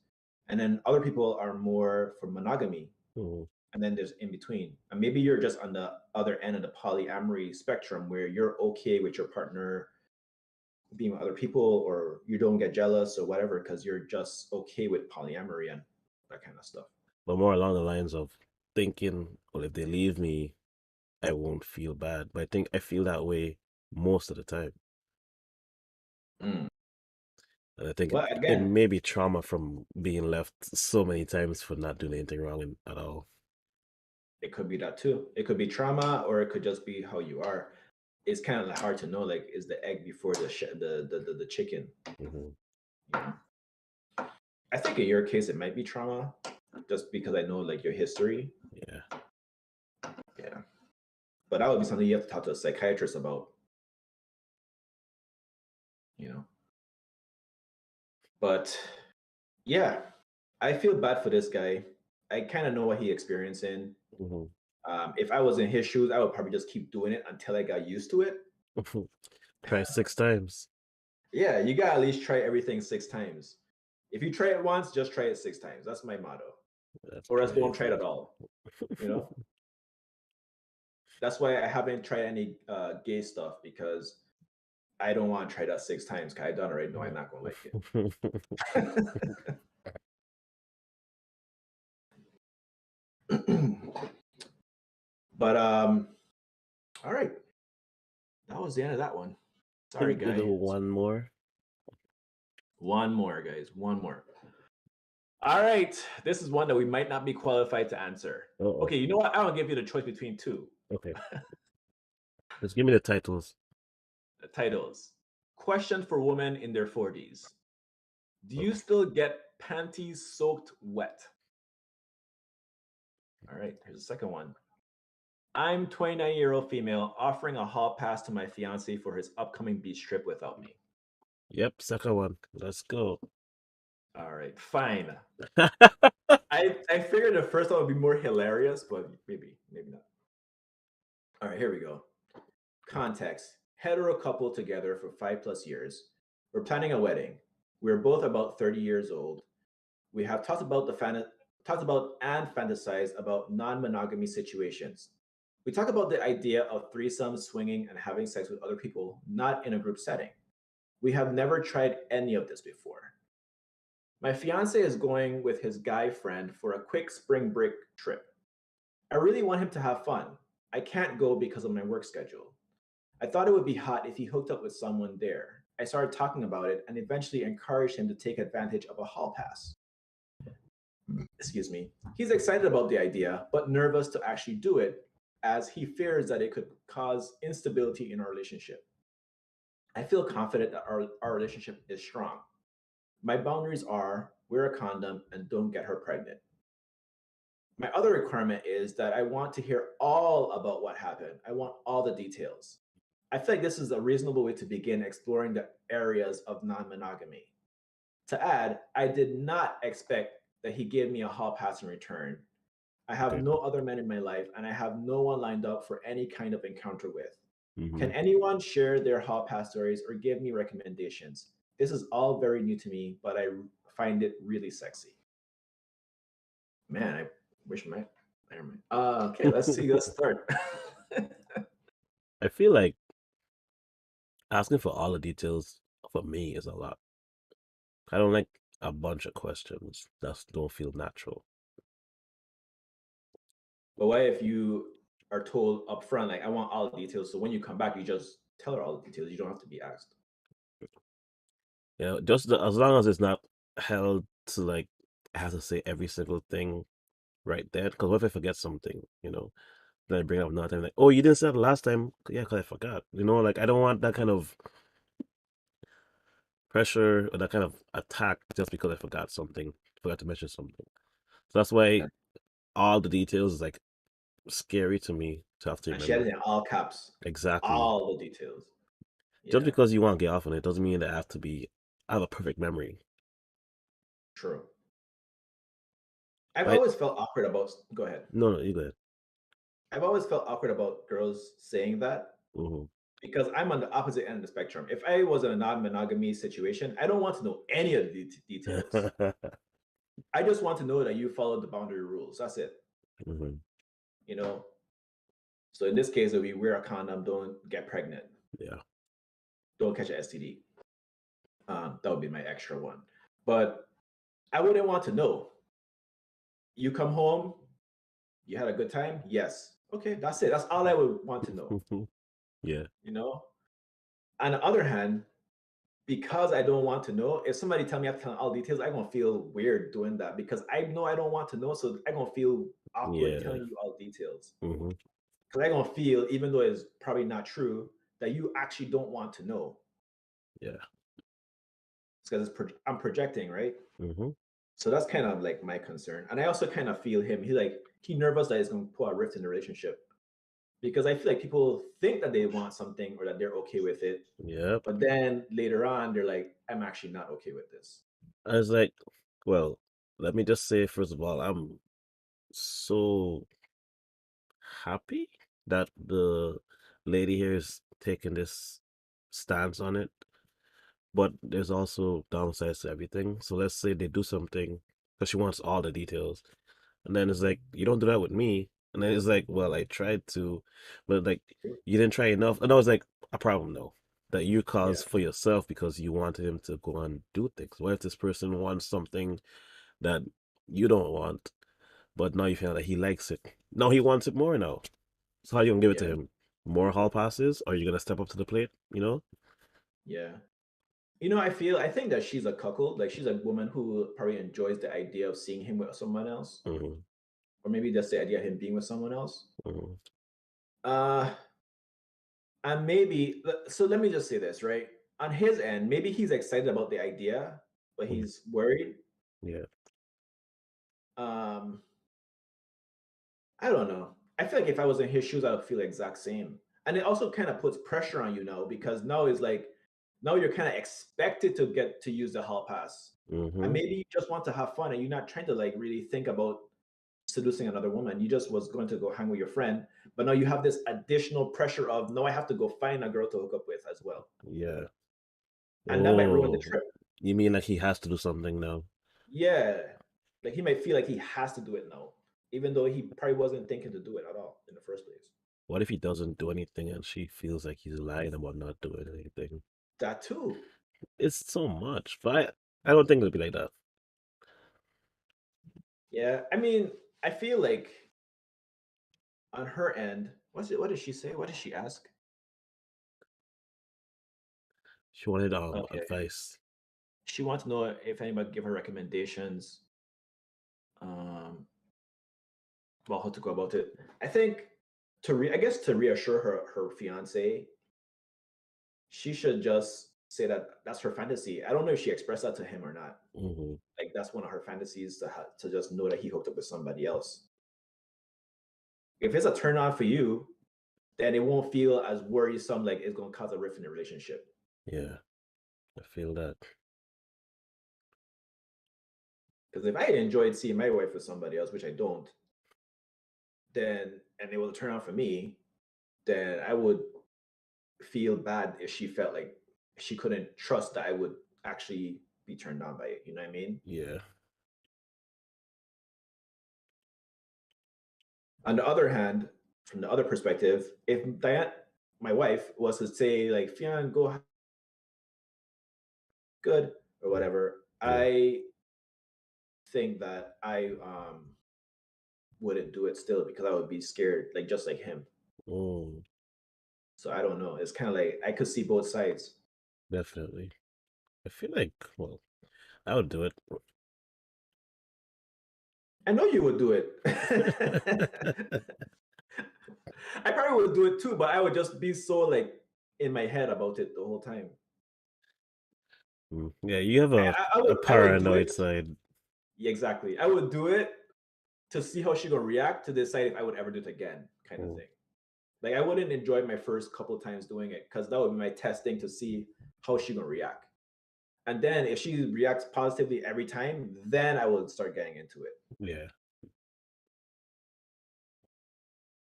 and then other people are more for monogamy, Hmm. and then there's in between. And maybe you're just on the other end of the polyamory spectrum where you're okay with your partner being with other people, or you don't get jealous or whatever because you're just okay with polyamory and that kind of stuff. But more along the lines of thinking, well, if they leave me, I won't feel bad. But I think I feel that way most of the time. Mm. And I think Well, it again, may be trauma from being left so many times for not doing anything wrong at all. it could be that too. It could be trauma, or it could just be how you are. It's kind of hard to know. Like, is the egg before the chicken? Hmm. You know, I think in your case it might be trauma, just because I know like your history. Yeah. Yeah, but that would be something you have to talk to a psychiatrist about. You know, but yeah, I feel bad for this guy. I kind of know what he experiencing. Hmm. If I was in his shoes, I would probably just keep doing it until I got used to it. Try 6 times. Yeah, you gotta at least try everything 6 times. If you try it once, just try it 6 times. That's my motto. That's Or else don't try it crazy. at all. You know, that's why I haven't tried any gay stuff because I don't want to try that 6 times. Cause I done already know I'm not gonna like it. But all right, that was the end of that one. Sorry, We'll do guy. one more. One more, guys. One more. All right, this is one that we might not be qualified to answer. Oh, Okay, you know what? I don't give you the choice between two. okay. Just give me the titles. The titles. Question for women in their 40s. Do you Okay. still get panties soaked wet? All right, here's the second one. I'm 29-year-old female offering a hall pass to my fiance for his upcoming beach trip without me. Yep, second one. Let's go. All right, fine. I figured the first one would be more hilarious, but maybe not. All right, here we go. Context: hetero couple together for 5+ years. We're planning a wedding. We're both about 30 years old. We have talked about and fantasized about non-monogamy situations. We talk about the idea of threesomes, swinging, and having sex with other people, not in a group setting. We have never tried any of this before. My fiance is going with his guy friend for a quick spring break trip. I really want him to have fun. I can't go because of my work schedule. I thought it would be hot if he hooked up with someone there. I started talking about it and eventually encouraged him to take advantage of a hall pass. Excuse me. He's excited about the idea, but nervous to actually do it, as he fears that it could cause instability in our relationship. I feel confident that our relationship is strong. My boundaries are wear a condom and don't get her pregnant. My other requirement is that I want to hear all about what happened. I want all the details. I feel like this is a reasonable way to begin exploring the areas of non monogamy. To add, I did not expect that he gave me a hall pass in return. I have Okay. no other men in my life, and I have no one lined up for any kind of encounter with. Mm-hmm. Can anyone share their hall pass stories or give me recommendations? This is all very new to me, but I find it really sexy. Man, I wish my never mind. Okay, let's see. Let's start. I feel like asking for all the details for me is a lot. I don't like a bunch of questions that don't feel natural. But what if you are told up front, like, I want all the details, so when you come back, you just tell her all the details. You don't have to be asked. Just as long as it's not held to like I have to say every single thing right there. Because what if I forget something? Then I bring up another time like, oh, you didn't say that last time. Yeah, because I forgot. Like I don't want that kind of pressure or that kind of attack just because I forgot something, forgot to mention something. So that's why Yeah. all the details is like scary to me to have to And she had remember. it in all caps, Exactly. all the details. Just Yeah, because you want to get off on it doesn't mean that I have a perfect memory. true. I've Right? always felt awkward about, go ahead. No, no, you go ahead. I've always felt awkward about girls saying that Hmm. because I'm on the opposite end of the spectrum. If I was in a non monogamy situation, I don't want to know any of the details. I just want to know that you followed the boundary rules. That's it. Hmm. You know, so in this case, if we wear a condom, don't get pregnant, Yeah. don't catch an STD. That would be my extra one. But I wouldn't want to know. You come home, you had a good time? Yes. Okay, that's it. That's all I would want to know, Yeah. you know? On the other hand, because I don't want to know, if somebody tell me I have to tell all details, I'm gonna feel weird doing that because I know I don't want to know. So I'm gonna feel awkward Yeah. telling you all details. Hmm. Because I'm gonna feel, even though it's probably not true, that you actually don't want to know. Yeah. It's because I'm projecting, right? Hmm. So that's kind of like my concern. And I also kind of feel him. He nervous that he's gonna put a rift in the relationship. Because I feel like people think that they want something or that they're okay with it. Yep. But then later on, they're like, I'm actually not okay with this. I was like, well, let me just say first of all, I'm so happy that the lady here is taking this stance on it. But there's also downsides to everything. So let's say they do something because she wants all the details. And then it's like, you don't do that with me. And then it's like, well, I tried to, but like, you didn't try enough. And I was like, a problem though, that you Yeah, caused for yourself because you wanted him to go and do things. What if this person wants something that you don't want, but now you found that he likes it? Now he wants it more now. So how you gonna give it to yeah, him? More hall passes? Or are you gonna step up to the plate? yeah. I think that she's a cuckold. Like she's a woman who probably enjoys the idea of seeing him with someone else, Hmm. or maybe just the idea of him being with someone else. Hmm. Uh, and maybe so. Let me just say this, right? On his end, maybe he's excited about the idea, but Hmm. he's worried. Yeah. Um, I don't know. I feel like if I was in his shoes, I would feel the exact same. And it also kind of puts pressure on you now because now it's like now you're kind of expected to get to use the hall pass. And Hmm. maybe you just want to have fun and you're not trying to like really think about seducing another woman. You just was going to go hang with your friend. But now you have this additional pressure of no, I have to go find a girl to hook up with as well. Yeah. And that might ruin the Oh, trip. you mean like he has to do something now? Yeah. Like he might feel like he has to do it now, even though he probably wasn't thinking to do it at all in the first place. What if he doesn't do anything and she feels like he's lying about not doing anything? That too. It's so much, but I don't think it'll be like that. Yeah. I mean, I feel like on her end, what's it? What did she say? What did she ask? She wanted Okay. advice. She wants to know if anybody give her recommendations um, about how to go about it. I think I guess to reassure her fiance, she should just say that that's her fantasy. I don't know if she expressed that to him or not. Hmm. Like that's one of her fantasies to just know that he hooked up with somebody else. If it's a turn on for you, then it won't feel as worrisome like it's going to cause a rift in the relationship. Yeah, I feel that. Because if I enjoyed seeing my wife with somebody else, which I don't, then and it was a turn on for me, then I would feel bad if she felt like she couldn't trust that I would actually be turned on by it. You know what I mean? Yeah. On the other hand, from the other perspective, if Diane, my wife, was to say like, "Fion, go good" or Mm. whatever, Yeah. I think that I wouldn't do it still because I would be scared, like just like him. Mm, So I don't know. It's kind of like I could see both sides. definitely. I feel like, well, I would do it. I know you would do it. I probably would do it too, but I would just be so like in my head about it the whole time. Mm. Yeah, you have a I would do paranoid it. side. Yeah, exactly. I would do it to see how she gonna react to decide if I would ever do it again, kind of Mm, thing. Like I wouldn't enjoy my first couple times doing it because that would be my testing to see how she gonna react. And then if she reacts positively every time, then I would start getting into it. yeah.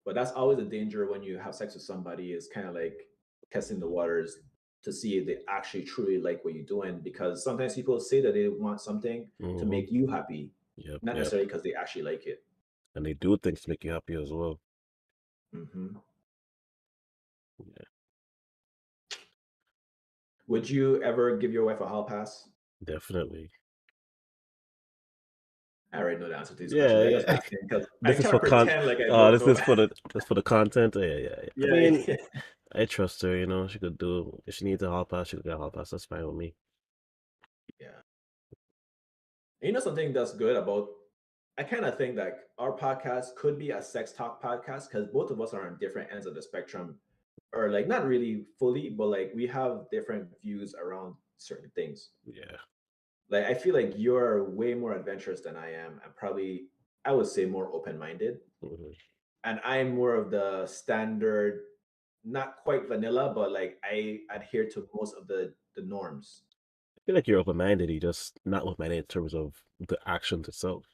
But that's always a danger when you have sex with somebody is kind of like testing the waters to see if they actually truly like what you're doing. Because sometimes people say that they want something to Hmm. make you happy, Yep, not yep. necessarily because they actually like it. And they do things to make you happy as well. Hmm. Yeah, Would you ever give your wife a hall pass? definitely. I already know the answer to these questions. Yeah, I just yeah. asking because I This is can't for pretend like I don't this know. is for the content. Yeah, yeah, yeah. I Yeah, mean, yeah, I trust her, you know. She could do if she needs a hall pass, she could get a hall pass. That's fine with me. yeah. And you know something that's good about I kind of think that our podcast could be a sex talk podcast because both of us are on different ends of the spectrum, or like not really fully, but like we have different views around certain things. Yeah. Like I feel like you're way more adventurous than I am, and probably I would say more open minded. Hmm. And I'm more of the standard, not quite vanilla, but like I adhere to most of the norms. I feel like you're open-minded, you just not open-minded in terms of the actions itself.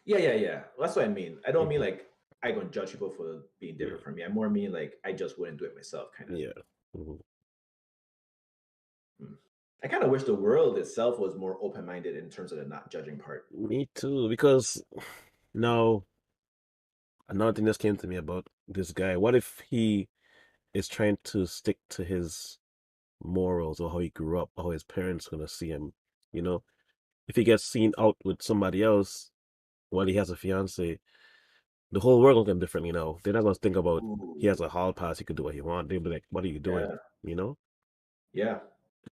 Yeah, yeah, yeah. That's what I mean. I don't mean Hmm. like I gonna judge people for being Yeah. different from me. I more mean like I just wouldn't do it myself, kind of Yeah. thing. Hmm. Hmm. I kind of wish the world itself was more open minded in terms of the not judging part. Me too, because now another thing just came to me about this guy. What if he is trying to stick to his morals or how he grew up, or how his parents gonna see him? You know, if he gets seen out with somebody else while he has a fiance, the whole world will look at him differently now. They're not gonna think about he has Ooh, a hall pass, he could do what he wants. They'll be like, "What are you doing?" yeah, You know? yeah.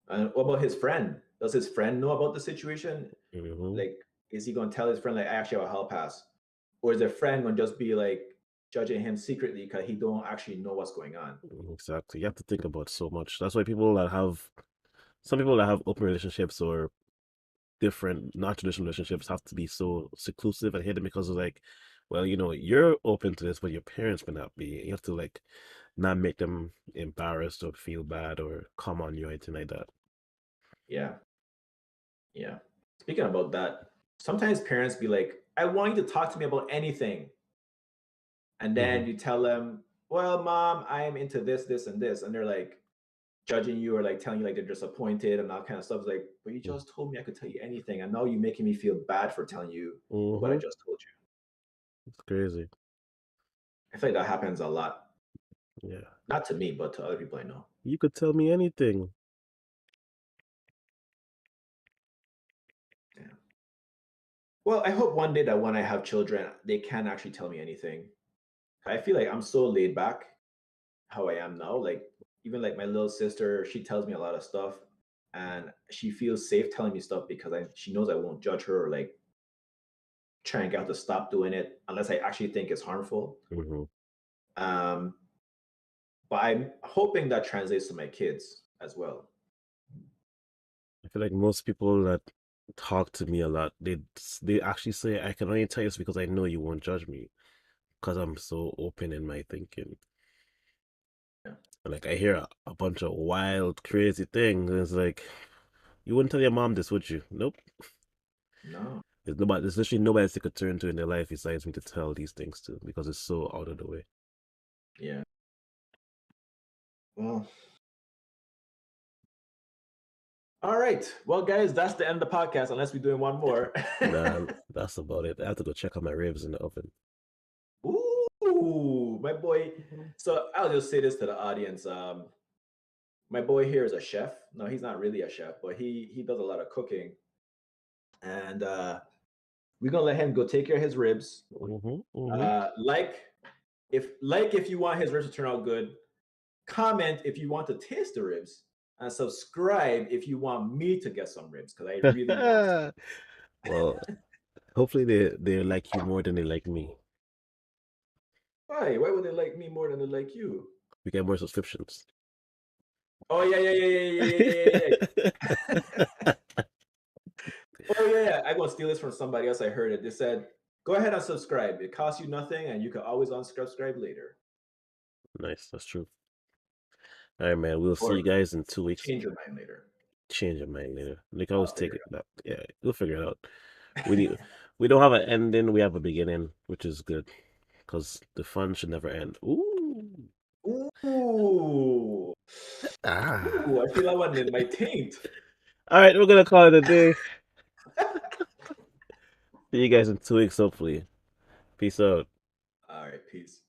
And what about his friend? Does his friend know about the situation? Hmm. Like, is he gonna tell his friend like I actually have a hall pass, or is the friend gonna just be like judging him secretly because he don't actually know what's going on? Exactly. You have to think about so much. That's why people that have some people that have open relationships or different non-traditional relationships have to be so seclusive and hidden because of like, well, you're open to this, but your parents may not be. You have to like not make them embarrassed or feel bad or come on you or anything like that. Yeah, yeah. Speaking about that, sometimes parents be like, I want you to talk to me about anything. And Hmm. then you tell them, well, mom, I'm into this, this, and this. And they're like judging you or like telling you like they're disappointed and all kind of stuff. It's like, but you just told me I could tell you anything. And now you're making me feel bad for telling you what I Mm-hmm. just told you. It's crazy. I feel like that happens a lot. Yeah. Not to me, but to other people I know. You could tell me anything. Yeah. Well, I hope one day that when I have children, they can actually tell me anything. I feel like I'm so laid back how I am now. Like even like my little sister, she tells me a lot of stuff, and she feels safe telling me stuff because she knows I won't judge her or like try and get her to stop doing it unless I actually think it's harmful. Hmm. Um, but I'm hoping that translates to my kids as well. I feel like most people that talk to me a lot, they actually say, I can only tell you this because I know you won't judge me because I'm so open in my thinking. Yeah. And like I hear a bunch of wild, crazy things, and it's like, you wouldn't tell your mom this, would you? Nope. No. There's literally nobody they could turn to in their life besides me to tell these things to because it's so out of the way. Yeah. Well, all right. Well, guys, that's the end of the podcast, unless we're doing one more. Nah, that's about it. I have to go check on my ribs in the oven. Ooh, my boy. So I'll just say this to the audience. My boy here is a chef. No, he's not really a chef, but he does a lot of cooking. And we're gonna let him go take care of his ribs. Mm-hmm, mm-hmm. Like if you want his ribs to turn out good, comment if you want to taste the ribs, and subscribe if you want me to get some ribs because I really want some. Well, hopefully they like you more than they like me. Why? Why would they like me more than they like you? We get more subscriptions. Oh yeah, yeah, yeah, yeah, yeah, yeah, yeah, yeah, yeah. Oh yeah, yeah. I'm gonna steal this from somebody else. I heard it. They said, "Go ahead and subscribe. It costs you nothing, and you can always unsubscribe later, Nice, that's true. All right, man. We'll see or you guys in 2 weeks. change your mind later." Change your mind later. They can I'll always take figure it it back. Yeah, we'll figure it out. We need. We don't have an ending. We have a beginning, which is good because the fun should never end. Ooh, out. Ooh, ah. ooh! I feel like one in my taint. All right, we're gonna call it a day. See you guys in 2 weeks, hopefully. Peace out. All right, peace.